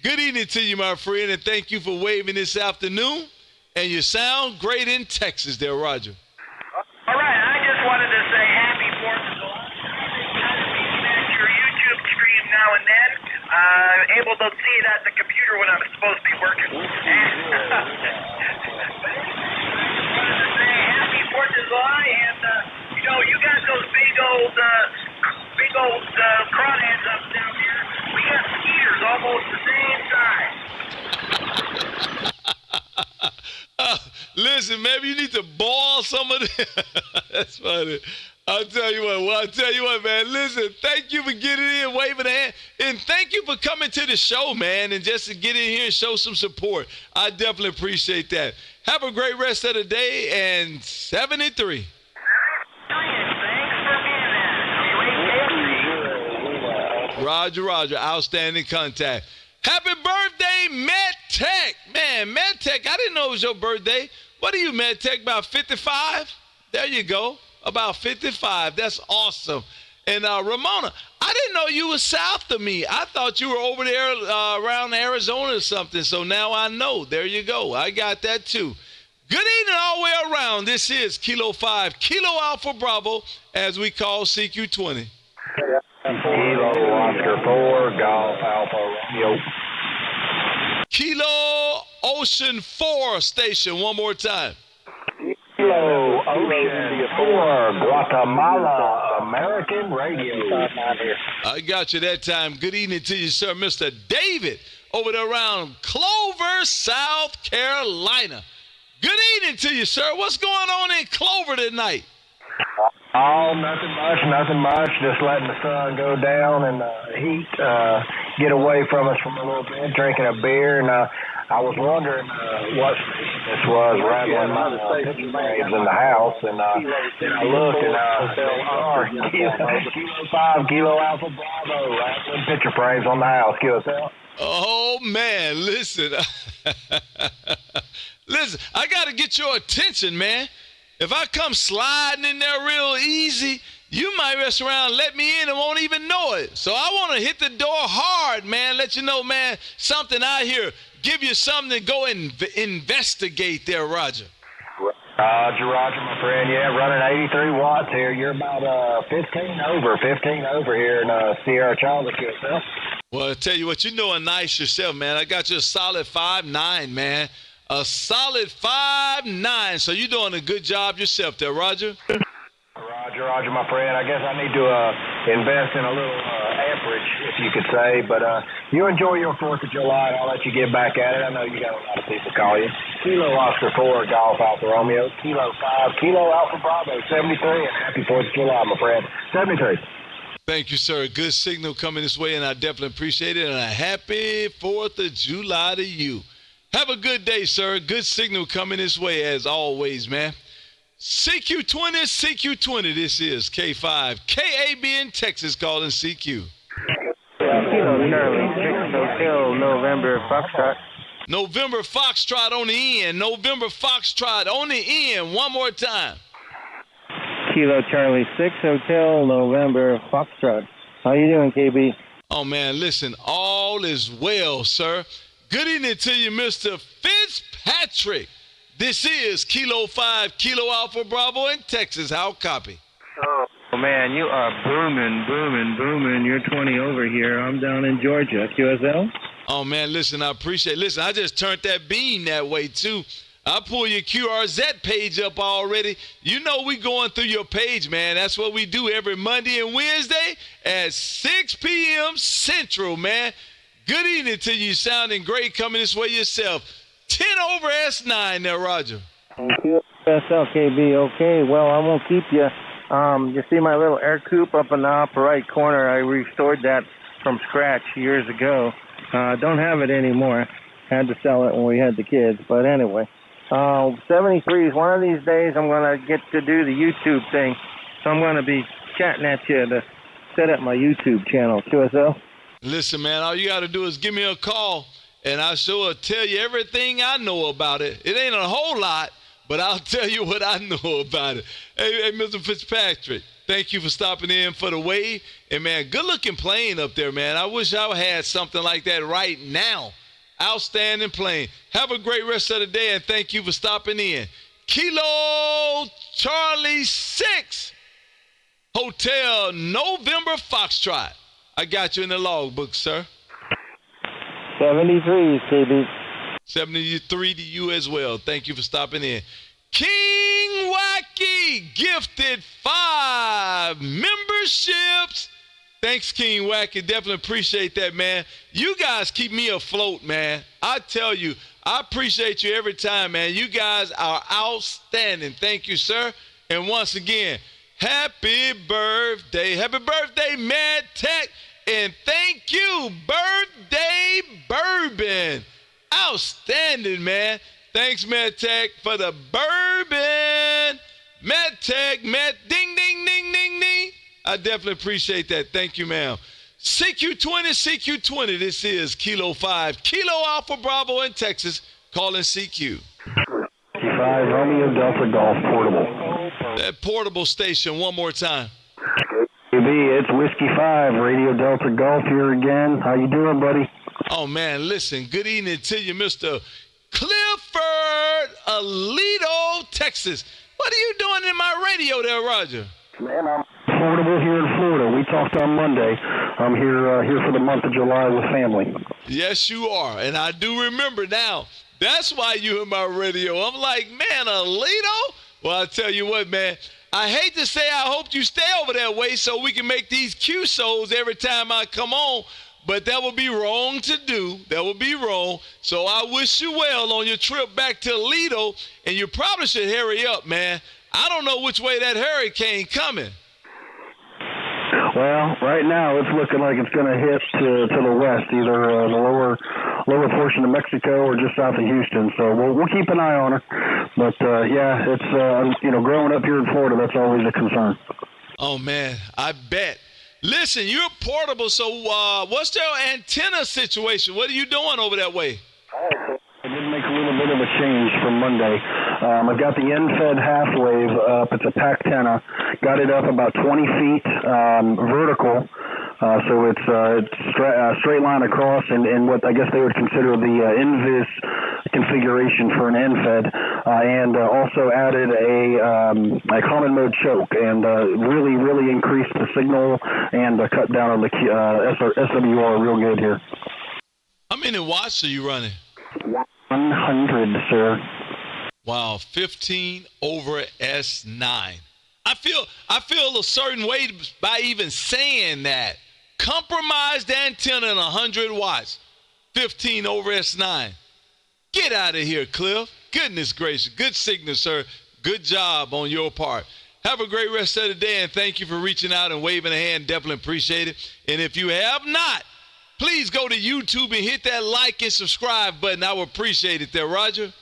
Good evening to you, my friend, and thank you for waving this afternoon. And you sound great in Texas there, Roger. All right, I just wanted to say happy 4th of July. At your YouTube stream now and then. Able to see it at the computer when I'm supposed to be working. Happy 4th of July, and you got those big old crawdads up down here. We got skeeters almost the same size. Listen, maybe you need to boil some of this. That's funny. I'll tell you what. Well, I'll tell you what, man. Listen, thank you for getting in, waving a hand, and thank you for coming to the show, man, and just to get in here and show some support. I definitely appreciate that. Have a great rest of the day, and 73. Roger, Roger. Outstanding contact. Happy birthday, Matt Tech. Man, Matt Tech, I didn't know it was your birthday. What are you, Matt Tech, about 55? There you go. About 55. That's awesome. And Ramona, I didn't know you were south of me. I thought you were over there around Arizona or something. So now I know. There you go. I got that too. Good evening all the way around. This is Kilo 5, Kilo Alpha Bravo, as we call CQ20. Kilo Oscar 4, Golf Alpha Romeo. Kilo Ocean 4 station. One more time. Kilo Ocean 4, Guatemala American Radio. I got you that time. Good evening to you, sir. Mr. David over there around Clover, South Carolina. Good evening to you, sir. What's going on in Clover tonight? Oh, nothing much. Just letting the sun go down and the heat get away from us from a little bit, drinking a beer. And I was wondering what this was, rattling my picture frames in the house. And then I looked and there are Kilo 5, Kilo Alpha Bravo, rattling picture frames on the house. QSL. Oh, man, listen. Listen, I got to get your attention, man. If I come sliding in there real easy, you might mess around and let me in and won't even know it. So I want to hit the door hard, man. Let you know, man, something out here. Give you something to go and investigate there, Roger. Roger, my friend. Yeah, running 83 watts here. You're about 15 over here in Sierra Charlie, QSL. Well, I tell you what, you're doing nice yourself, man. I got you a solid 5'9", man. A solid 5'9". So you're doing a good job yourself there, Roger. Roger, my friend. I guess I need to invest in a little amperage, if you could say. But you enjoy your 4th of July, and I'll let you get back at it. I know you got a lot of people call you. Kilo Oscar 4, Golf Alpha Romeo. Kilo 5, Kilo Alpha Bravo, 73. And happy 4th of July, my friend. 73. Thank you, sir. Good signal coming this way, and I definitely appreciate it. And a happy 4th of July to you. Have a good day, sir. Good signal coming this way, as always, man. CQ20. This is K5. KAB in Texas calling CQ. Kilo Charlie, 6 Hotel, November Foxtrot. November Foxtrot on the end. November Foxtrot on the end. One more time. Kilo Charlie, 6 Hotel, November Foxtrot. How you doing, KB? Oh, man, listen, all is well, sir. Good evening to you, Mr. Fitzpatrick. This is Kilo 5, Kilo Alpha Bravo in Texas. How copy? Oh, man, you are booming. You're 20 over here. I'm down in Georgia. QSL? Oh, man, listen, I appreciate it. Listen, I just turned that beam that way, too. I pull your QRZ page up already. You know we going through your page, man. That's what we do every Monday and Wednesday at 6 p.m. Central, man. Good evening to you. Sounding great coming this way yourself. 10 over S9 there, Roger. QSL, KB. Okay, well, I won't keep you. You see my little air coupe up in the upper right corner? I restored that from scratch years ago. Don't have it anymore. Had to sell it when we had the kids. But anyway, 73s. One of these days I'm going to get to do the YouTube thing. So I'm going to be chatting at you to set up my YouTube channel. QSL? Listen, man, all you got to do is give me a call, and I sure tell you everything I know about it. It ain't a whole lot, but I'll tell you what I know about it. Hey, Mr. Fitzpatrick, thank you for stopping in for the wave. And, man, good-looking plane up there, man. I wish I had something like that right now. Outstanding plane. Have a great rest of the day, and thank you for stopping in. Kilo Charlie 6, Hotel November Foxtrot. I got you in the logbook, sir. 73, KB. 73 to you as well. Thank you for stopping in. King Wacky gifted 5 memberships. Thanks, King Wacky. Definitely appreciate that, man. You guys keep me afloat, man. I tell you, I appreciate you every time, man. You guys are outstanding. Thank you, sir. And once again, Happy birthday. Happy birthday, Mad Tech. And thank you, Birthday Bourbon. Outstanding, man. Thanks, Mad Tech, for the bourbon. Mad Tech, Mad ding, ding, ding, ding, ding. I definitely appreciate that. Thank you, ma'am. CQ20, CQ20. This is Kilo 5, Kilo Alpha Bravo in Texas, calling CQ. 5 Romeo Delta Golf Portable. That portable station one more time. KB, it's Whiskey 5, Radio Delta Golf here again. How you doing, buddy? Oh, man, listen, good evening to you, Mr. Clifford, Alito, Texas. What are you doing in my radio there, Roger? Man, I'm portable here in Florida. We talked on Monday. I'm here for the month of July with family. Yes, you are, and I do remember now. That's why you in my radio. I'm like, man, Alito? Well, I tell you what, man, I hate to say I hope you stay over that way so we can make these QSOs every time I come on, but that would be wrong to do. That would be wrong. So I wish you well on your trip back to Alito, and you probably should hurry up, man. I don't know which way that hurricane coming. Well, right now it's looking like it's going to hit to the west, either the lower portion of Mexico or just south of Houston. So we'll keep an eye on her. But yeah, it's growing up here in Florida, that's always a concern. Oh man, I bet. Listen, you're portable, so what's their antenna situation? What are you doing over that way? I did make a little bit of a change from Monday. I've got the end-fed half wave up. It's a pack antenna. Got it up about 20 feet vertical, so it's straight line across, and what I guess they would consider the invis configuration for an end-fed, and also added a common mode choke, and really increased the signal and cut down on the SWR real good here. How many watts are you running? 100, sir. Wow, 15 over S9. I feel a certain way by even saying that. Compromised antenna and 100 watts, 15 over S9. Get out of here, Cliff. Goodness gracious. Good signal, sir. Good job on your part. Have a great rest of the day, and thank you for reaching out and waving a hand. Definitely appreciate it. And if you have not, please go to YouTube and hit that like and subscribe button. I would appreciate it there, Roger.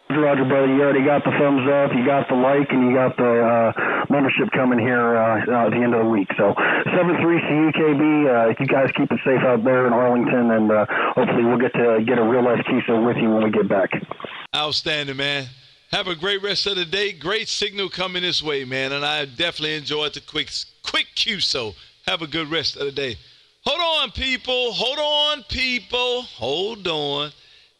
Roger, brother, you already got the thumbs up, you got the like, and you got the membership coming here at the end of the week. So 73CUKB, you guys keep it safe out there in Arlington, and hopefully we'll get a real-life QSO with you when we get back. Outstanding, man. Have a great rest of the day. Great signal coming this way, man, and I definitely enjoyed the quick QSO. Have a good rest of the day. Hold on, people. Hold on, people. Hold on.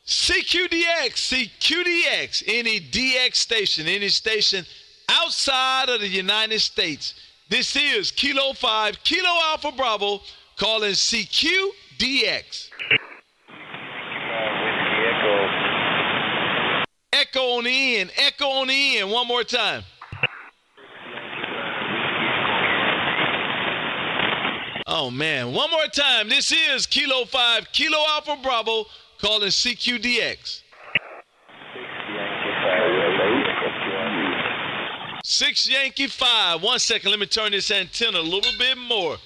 CQDX, any DX station, any station outside of the United States. This is Kilo 5, Kilo Alpha Bravo, calling CQDX. Echo on the end, echo on the end, one more time. Oh, man, one more time. This is Kilo 5, Kilo Alpha Bravo, calling CQDX. 6 Yankee 5. 1 second, let me turn this antenna a little bit more.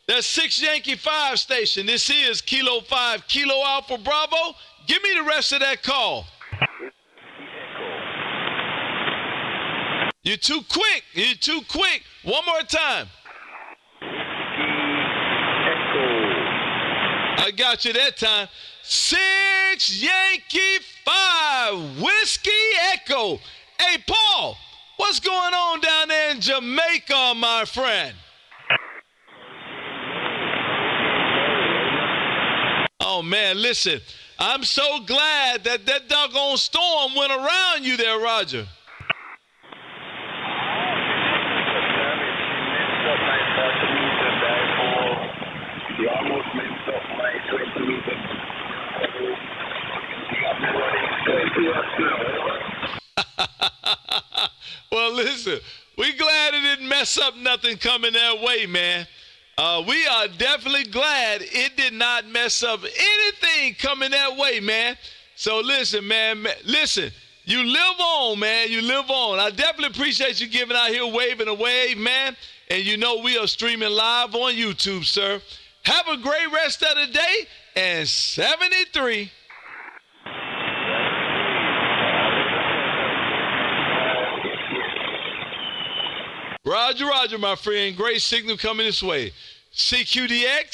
That's 6 Yankee 5 station. This is Kilo 5, Kilo Alpha Bravo. Give me the rest of that call. You're too quick. You're too quick. One more time. I got you that time. 6 Yankee 5 Whiskey Echo. Hey, Paul, what's going on down there in Jamaica, my friend? Oh, man, listen, I'm so glad that doggone storm went around you there, Roger. Well, listen, we glad it didn't mess up nothing coming that way, man. We are definitely glad it did not mess up anything coming that way, man. So listen, man, listen, You live on, man. You live on. I definitely appreciate you giving out here waving a wave, man. And you know we are streaming live on YouTube, sir. Have a great rest of the day. And 73. Roger, roger, my friend. Great signal coming this way. CQDX,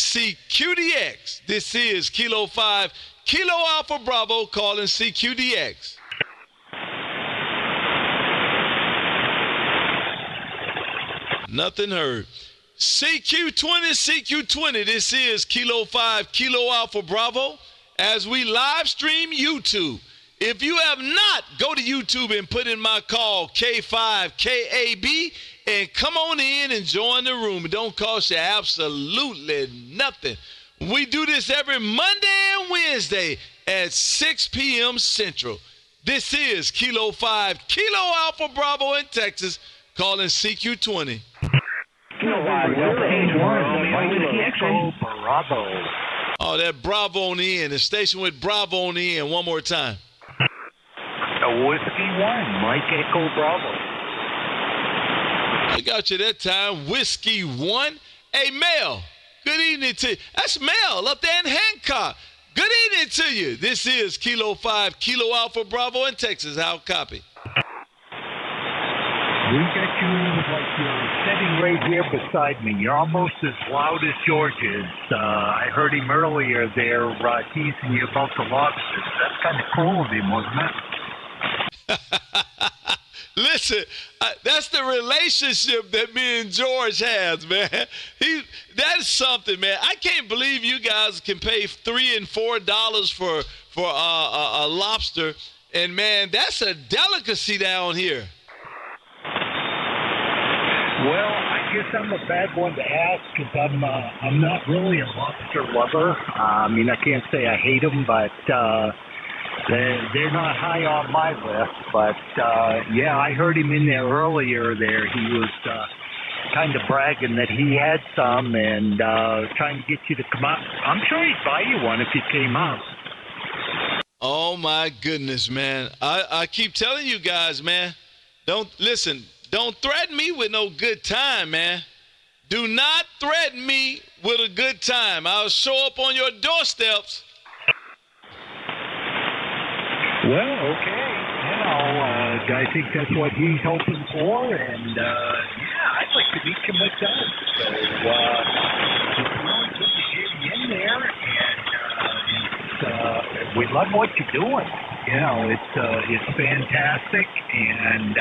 CQDX. This is Kilo 5, Kilo Alpha Bravo calling CQDX. Nothing heard. CQ20, CQ20. This is Kilo 5, Kilo Alpha Bravo as we live stream YouTube. If you have not, go to YouTube and put in my call K5KAB and come on in and join the room. It don't cost you absolutely nothing. We do this every Monday and Wednesday at 6 p.m. Central. This is Kilo 5, Kilo Alpha Bravo in Texas, calling CQ20. Bravo. Oh, that Bravo on the end. The station with Bravo on the end. One more time. Whiskey 1, Mike Echo Bravo. I got you that time. Whiskey 1. Hey, Mel. Good evening to you. That's Mel up there in Hancock. Good evening to you. This is Kilo 5, Kilo Alpha Bravo in Texas. How copy? We got you like you're sitting right here beside me. You're almost as loud as George is. I heard him earlier there teasing you about the lobsters. That's kind of cool of him, wasn't it? Listen, that's the relationship that me and George has, man. That's something, man. I can't believe you guys can pay $3 and $4 for a lobster, and man, that's a delicacy down here. Well, I guess I'm a bad one to ask because I'm not really a lobster lover. I mean, I can't say I hate them, but they're not high on my list. But yeah, I heard him in there earlier. There, he was kind of bragging that he had some and trying to get you to come out. I'm sure he'd buy you one if you came out. Oh my goodness, man! I keep telling you guys, man. Don't threaten me with no good time, man. Do not threaten me with a good time. I'll show up on your doorsteps. Well, okay. You know, I think that's what he's hoping for, and yeah, I'd like to meet you myself. So, it's really good to get you in there, and we love what you're doing. You know, it's fantastic, and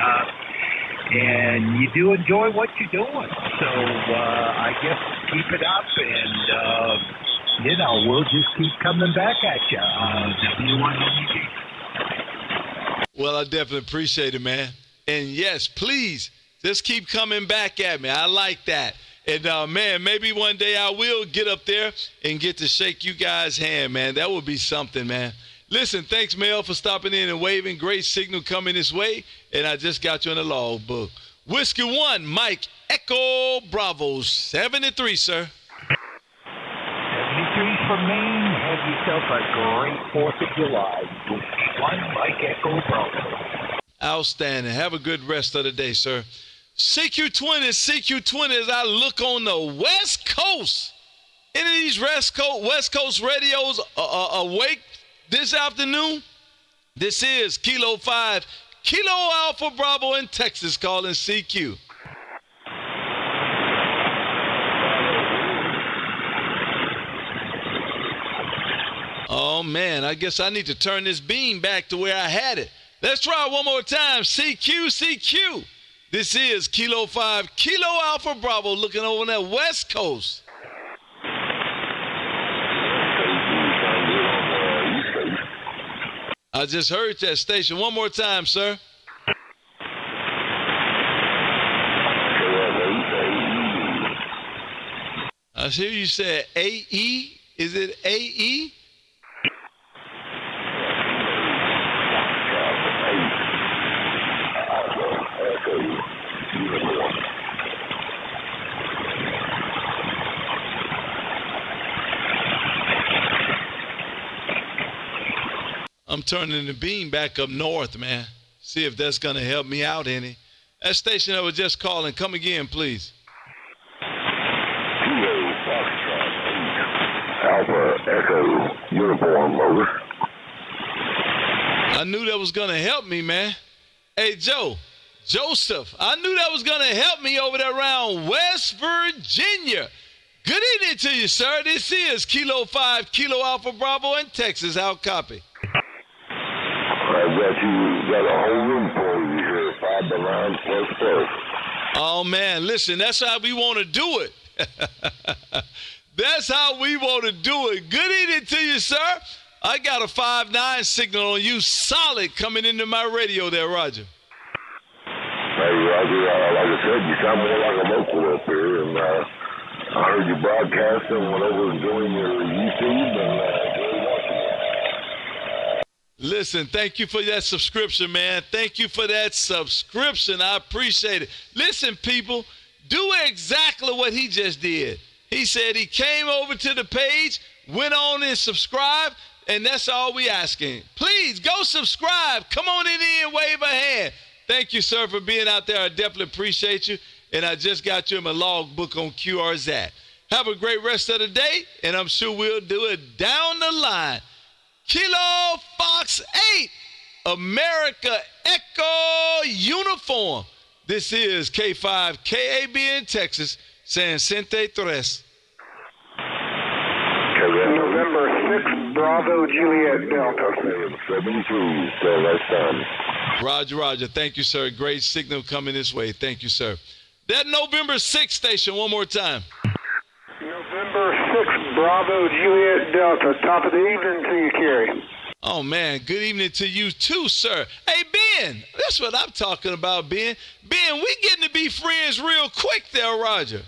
you do enjoy what you're doing. So I guess keep it up, and you know, we'll just keep coming back at you. W1WG. Well, I definitely appreciate it, man. And yes, please, just keep coming back at me. I like that. And man, maybe one day I will get up there and get to shake you guys' hand, man. That would be something, man. Listen, thanks, Mel, for stopping in and waving. Great signal coming this way, and I just got you in the log book. Whiskey 1, Mike Echo Bravo, 73, sir. 73 for me. Have yourself a great 4th of July. Whiskey 1, Mike Echo Bravo. Outstanding. Have a good rest of the day, sir. CQ20 as I look on the West Coast. Any of these West Coast radios awake this afternoon? This is Kilo 5, Kilo Alpha Bravo in Texas calling CQ. Oh, man, I guess I need to turn this beam back to where I had it. Let's try it one more time. CQ. This is Kilo 5, Kilo Alpha Bravo looking over on that West Coast. I just heard that station. One more time, sir. I hear you said AE. Is it AE? I'm turning the beam back up north, man. See if that's going to help me out any. That station that was just calling, come again, please. Alpha Echo Uniform, over. I knew that was going to help me, man. Hey, Joseph, I knew that was going to help me over there around West Virginia. Good evening to you, sir. This is Kilo 5, Kilo Alpha Bravo in Texas. How copy? I've got a whole room for you here, 5 to 9 plus. Oh, man, listen, that's how we want to do it. That's how we want to do it. Good evening to you, sir. I got a 5-9 signal on you, solid, coming into my radio there, Roger. Hey, Roger, like I said, you sound more like a local up here, and I heard you broadcasting, went over and joined your YouTube, and watching it. Listen, thank you for that subscription, man. Thank you for that subscription. I appreciate it. Listen, people, do exactly what he just did. He said he came over to the page, went on and subscribed, and that's all we asking. Please go subscribe. Come on in here and wave a hand. Thank you, sir, for being out there. I definitely appreciate you. And I just got you in my logbook on QRZAT. Have a great rest of the day, and I'm sure we'll do it down the line. Kilo Fox 8, America Echo Uniform. This is K5 KAB in Texas, San Vicente Tres. November 6th, Bravo Juliet Delta. 72, so that's done. Roger. Thank you, sir. Great signal coming this way. Thank you, sir. That November 6th station, one more time. November 6th, Bravo Juliet Delta. Top of the evening to you, Kerry. Oh, man. Good evening to you, too, sir. Hey, Ben. That's what I'm talking about, Ben. Ben, we getting to be friends real quick there, Roger.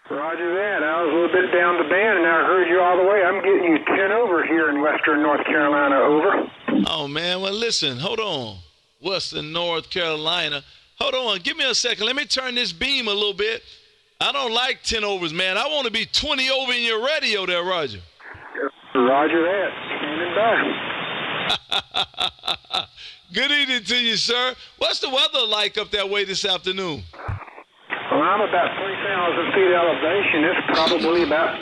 Roger that. I was a little bit down the band, and I heard you all the way. I'm getting you 10 over here in western North Carolina, over. Oh, man. Well, listen. Hold on. Western North Carolina. Hold on. Give me a second. Let me turn this beam a little bit. I don't like 10 overs, man. I want to be 20 over in your radio there, Roger. Roger that. Standing by. Good evening to you, sir. What's the weather like up that way this afternoon? Well, I'm about 3,000 feet elevation. It's probably about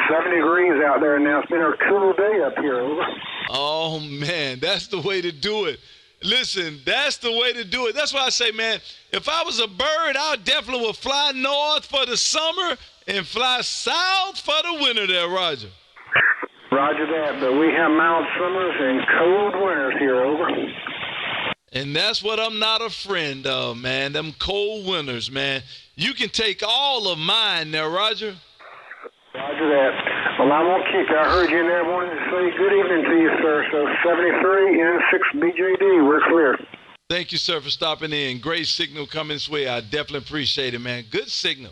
70 degrees out there now. It's been a cool day up here, over. Oh, man, that's the way to do it. Listen, that's the way to do it. That's why I say, man, if I was a bird, I definitely would fly north for the summer and fly south for the winter there, Roger. Roger that, but we have mild summers and cold winters here, over. And that's what I'm not a friend of, man, them cold winters, man. You can take all of mine there, Roger. Roger that. Well, I won't keep you. I heard you in there wanting to say good evening to you, sir. So 73 N6 BJD, we're clear. Thank you, sir, for stopping in. Great signal coming this way. I definitely appreciate it, man. Good signal.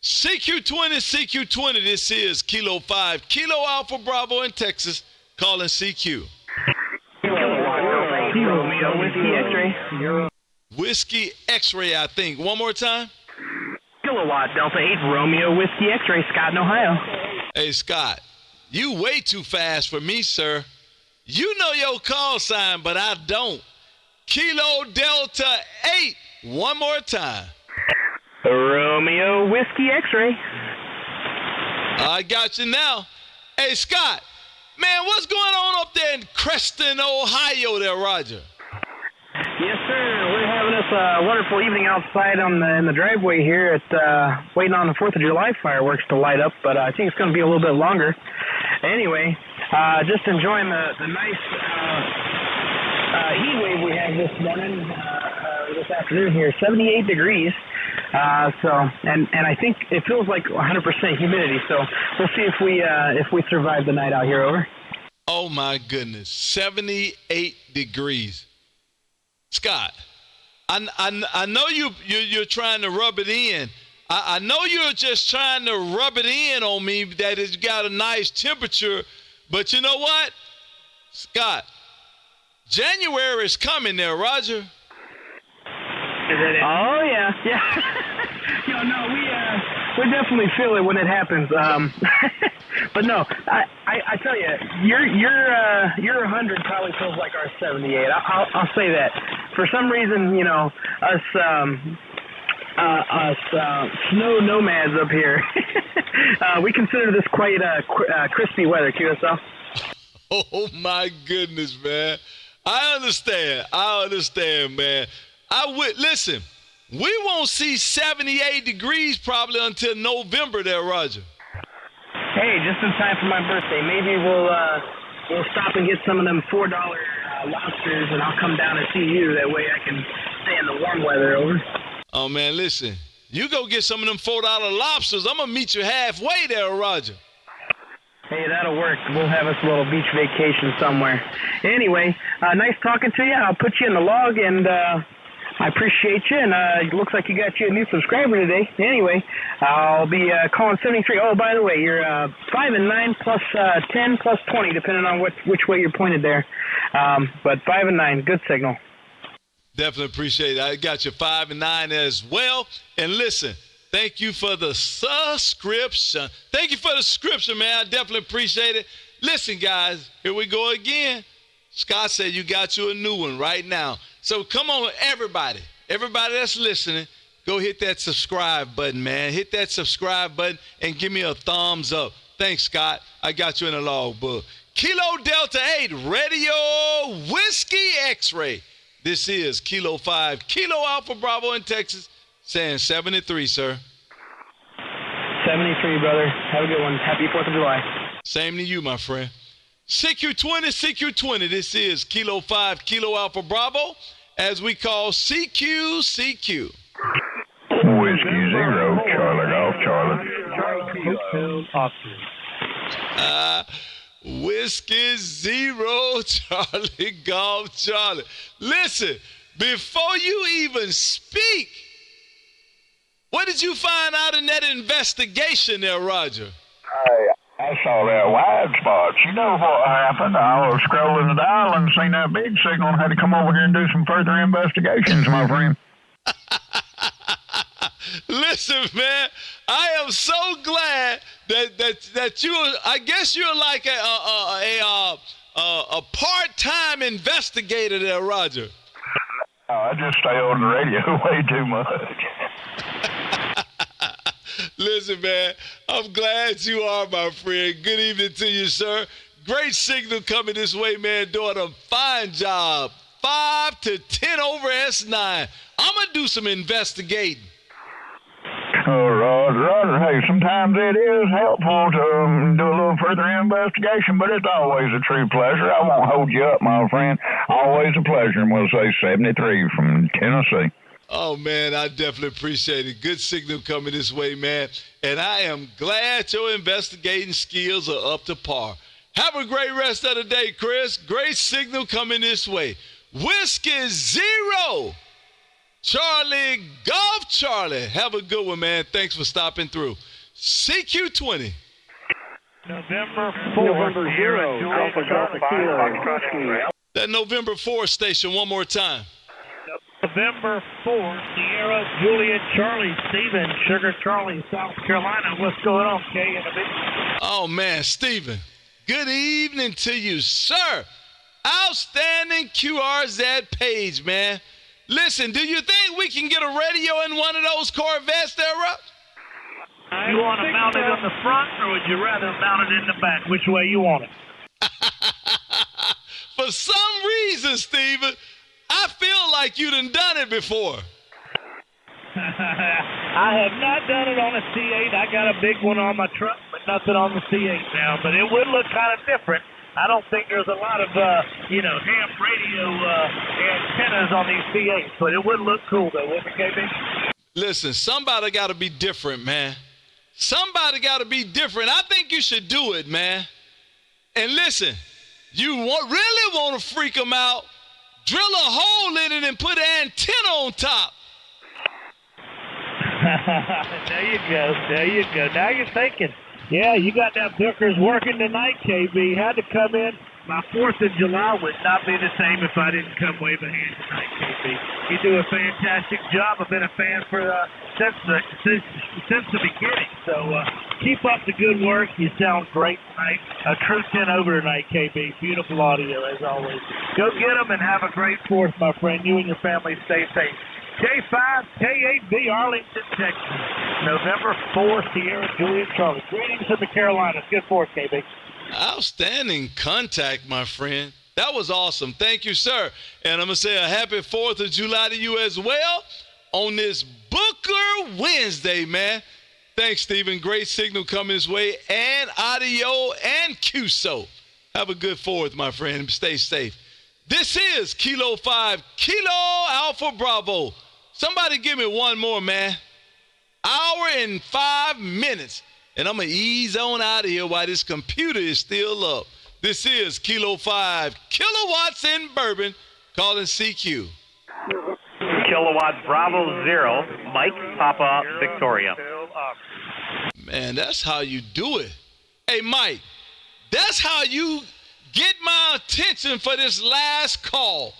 CQ20, this is Kilo 5, Kilo Alpha Bravo in Texas, calling CQ. Whiskey X-ray. Whiskey X-ray, I think. One more time. Kilowatt Delta 8 Romeo Whiskey X-ray, Scott in Ohio. Hey, Scott, you way too fast for me, sir. You know your call sign, but I don't. Kilo Delta 8. One more time. Romeo Whiskey X-ray. I got you now. Hey, Scott, man, what's going on up there in Creston, Ohio there, Roger? Yes, sir. We're having us a wonderful evening outside in the driveway here at waiting on the 4th of July fireworks to light up, but I think it's going to be a little bit longer. Anyway, just enjoying the nice heat wave we have this morning, this afternoon here, 78 degrees. And I think it feels like 100% humidity, so we'll see if we survive the night out here, over. Oh, my goodness, 78 degrees. Scott, I know you're trying to rub it in. I know you're just trying to rub it in on me that it's got a nice temperature, but you know what, Scott? January is coming there, Roger. Oh yeah. Yo, no, we definitely feel it when it happens. But no, I tell you, your 100 probably feels like our 78. I'll say that for some reason, you know, us snow nomads up here, we consider this quite crispy weather, QSO. Oh, my goodness, man. I understand, man. Listen, we won't see 78 degrees probably until November there, Roger. Hey, just in time for my birthday. Maybe we'll stop and get some of them $4 lobsters, and I'll come down and see you. That way I can stay in the warm weather, over. Oh, man, listen. You go get some of them $4 lobsters. I'm going to meet you halfway there, Roger. Hey, that'll work. We'll have us a little beach vacation somewhere. Anyway, nice talking to you. I'll put you in the log, and I appreciate you. And it looks like you got you a new subscriber today. Anyway, I'll be calling 73. Oh, by the way, you're 5 and 9 plus 10 plus 20, depending on which way you're pointed there. But 5 and 9, good signal. Definitely appreciate it. I got you 5 and 9 as well. And listen, thank you for the subscription. Thank you for the subscription, man. I definitely appreciate it. Listen, guys, here we go again. Scott said you got you a new one right now. So come on, everybody that's listening, go hit that subscribe button, man. Hit that subscribe button and give me a thumbs up. Thanks, Scott. I got you in the logbook. Kilo Delta 8 Radio Whiskey X-Ray. This is Kilo 5, Kilo Alpha Bravo in Texas, saying 73, sir. 73, brother. Have a good one. Happy 4th of July. Same to you, my friend. CQ20. This is Kilo 5, Kilo Alpha Bravo, as we call CQ. Whiskey 0, Charlie Golf, Charlie. Whiskey 0, Charlie Golf, Charlie. Listen, before you even speak, what did you find out in that investigation there, Roger? I saw that wide spot. You know what happened? I was scrolling the dial and seen that big signal and had to come over here and do some further investigations, my friend. Listen, man, I am so glad that you. I guess you're like a part-time investigator there, Roger. No, I just stay on the radio way too much. Listen, man, I'm glad you are, my friend. Good evening to you, sir. Great signal coming this way, man. Doing a fine job. 5 to 10 over S9. I'm going to do some investigating. Oh, Roger. Hey, sometimes it is helpful to do a little further investigation, but it's always a true pleasure. I won't hold you up, my friend. Always a pleasure, and we'll say 73 from Tennessee. Oh, man, I definitely appreciate it. Good signal coming this way, man. And I am glad your investigating skills are up to par. Have a great rest of the day, Chris. Great signal coming this way. Whiskey 0. Charlie Golf, Charlie. Have a good one, man. Thanks for stopping through. CQ20. November 4th. That November 4th station one more time. November 4th, Sierra, Juliet, Charlie, Stephen, Sugar Charlie, South Carolina. What's going on, Kay? Oh, man, Stephen. Good evening to you, sir. Outstanding QRZ page, man. Listen, do you think we can get a radio in one of those Corvettes there, Rob? You want to mount it on the front, or would you rather mount it in the back? Which way you want it? For some reason, Stephen, I feel like you done it before. I have not done it on a C8. I got a big one on my truck, but nothing on the C8 now. But it would look kind of different. I don't think there's a lot of, ham radio antennas on these C8s, but it would look cool, though, wouldn't it, KB? Listen, somebody got to be different, man. Somebody got to be different. I think you should do it, man. And listen, you really want to freak them out, drill a hole in it and put an antenna on top. There you go. Now you're thinking. Yeah, you got that Booker's working tonight, KB. Had to come in. My 4th of July would not be the same if I didn't come way behind tonight, KB. You do a fantastic job. I've been a fan for since the beginning. So keep up the good work. You sound great tonight. A true 10 over tonight, KB. Beautiful audio as always. Go get them and have a great 4th, my friend. You and your family stay safe. K5, K8B, Arlington, Texas. November 4th, Sierra, Julia, Charlie. Greetings from the Carolinas. Good 4th, KB. Outstanding contact, my friend. That was awesome. Thank you, sir. And I'm going to say a happy 4th of July to you as well on this Booker Wednesday, man. Thanks, Stephen. Great signal coming his way, and audio and QSO. Have a good 4th, my friend. Stay safe. This is Kilo 5, Kilo Alpha Bravo. Somebody give me one more, man. Hour and 5 minutes. And I'm going to ease on out of here while this computer is still up. This is Kilo 5, Kilowatts in Bourbon, calling CQ. Kilowatts Bravo 0, Mike Papa Victoria. Man, that's how you do it. Hey, Mike, that's how you get my attention for this last call.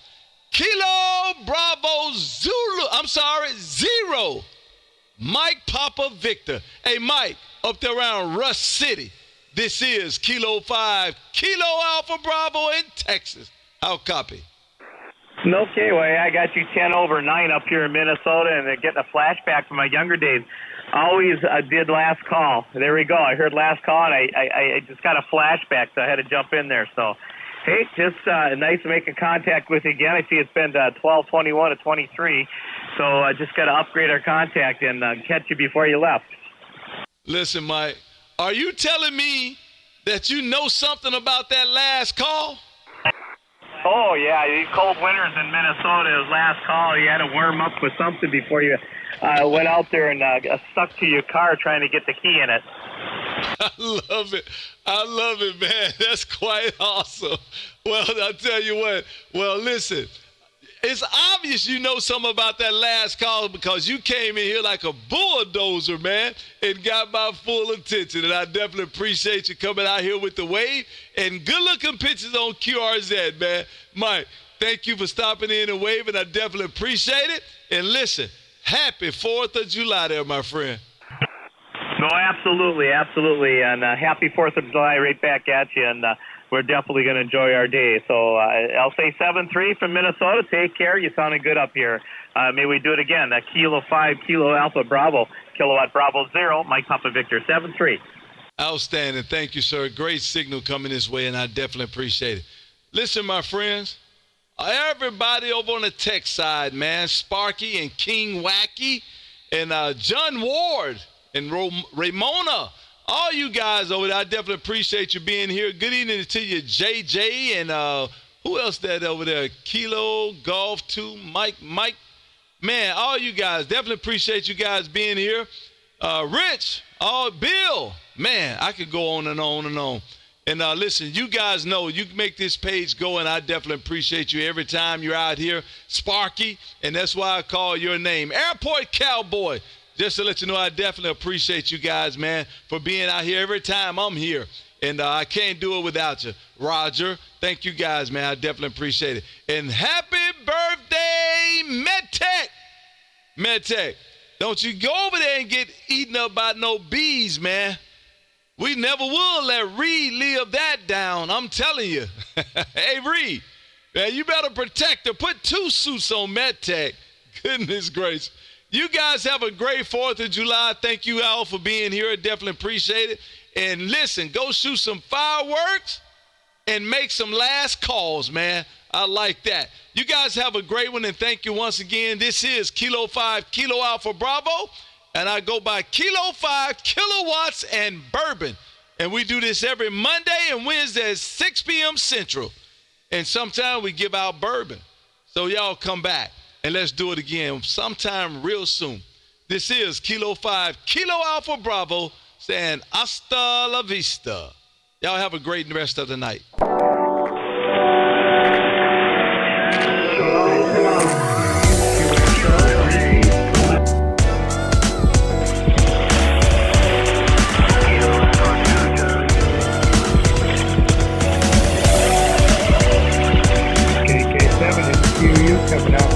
Kilo Bravo Zulu, 0, Mike Papa Victor. Hey, Mike, up there around Rush City. This is Kilo 5, Kilo Alpha Bravo in Texas. How copy? Okay, well, I got you 10 over 9 up here in Minnesota, and getting a flashback from my younger days. Always did last call. There we go. I heard last call, and I just got a flashback, so I had to jump in there. So, hey, just nice making contact with you again. I see it's been 12:21 to 23, so I just got to upgrade our contact and catch you before you left. Listen, Mike, are you telling me that you know something about that last call? Oh, yeah, these cold winters in Minnesota, his last call, you had to warm up with something before you went out there and stuck to your car trying to get the key in it. I love it, man. That's quite awesome. Well, I'll tell you what. Well, listen, it's obvious you know something about that last call because you came in here like a bulldozer, man, and got my full attention. And I definitely appreciate you coming out here with the wave and good-looking pictures on QRZ, man. Mike, thank you for stopping in and waving. I definitely appreciate it. And listen, happy 4th of July there, my friend. No, absolutely. And happy 4th of July right back at you. And we're definitely going to enjoy our day. So I'll say 7-3 from Minnesota. Take care. You sounded good up here. May we do it again. Kilo 5, Kilo Alpha Bravo, Kilowatt Bravo 0, Mike Papa Victor, 7-3. Outstanding. Thank you, sir. Great signal coming this way, and I definitely appreciate it. Listen, my friends, everybody over on the tech side, man, Sparky and King Wacky and John Ward and Ramona, all you guys over there, I definitely appreciate you being here. Good evening to you, JJ, and who else that over there? Kilo, Golf 2, Mike. Man, all you guys, definitely appreciate you guys being here. Rich, Bill, man, I could go on and on and on. And listen, you guys know you make this page go, and I definitely appreciate you every time you're out here. Sparky, and that's why I call your name. Airport Cowboy. Just to let you know, I definitely appreciate you guys, man, for being out here every time I'm here. And I can't do it without you. Roger, thank you guys, man. I definitely appreciate it. And happy birthday, MedTech. MedTech, don't you go over there and get eaten up by no bees, man. We never will let Reed live that down. I'm telling you. Hey, Reed, man, you better protect her. Put 2 suits on MedTech. Goodness gracious. You guys have a great 4th of July. Thank you all for being here. I definitely appreciate it. And listen, go shoot some fireworks and make some last calls, man. I like that. You guys have a great one, and thank you once again. This is Kilo 5, Kilo Alpha Bravo, and I go by Kilo 5, Kilowatts, and Bourbon. And we do this every Monday and Wednesday at 6 p.m. Central. And sometimes we give out bourbon. So y'all come back. And let's do it again sometime real soon. This is Kilo 5, Kilo Alpha Bravo, saying hasta la vista. Y'all have a great rest of the night. KK7 and QU coming out.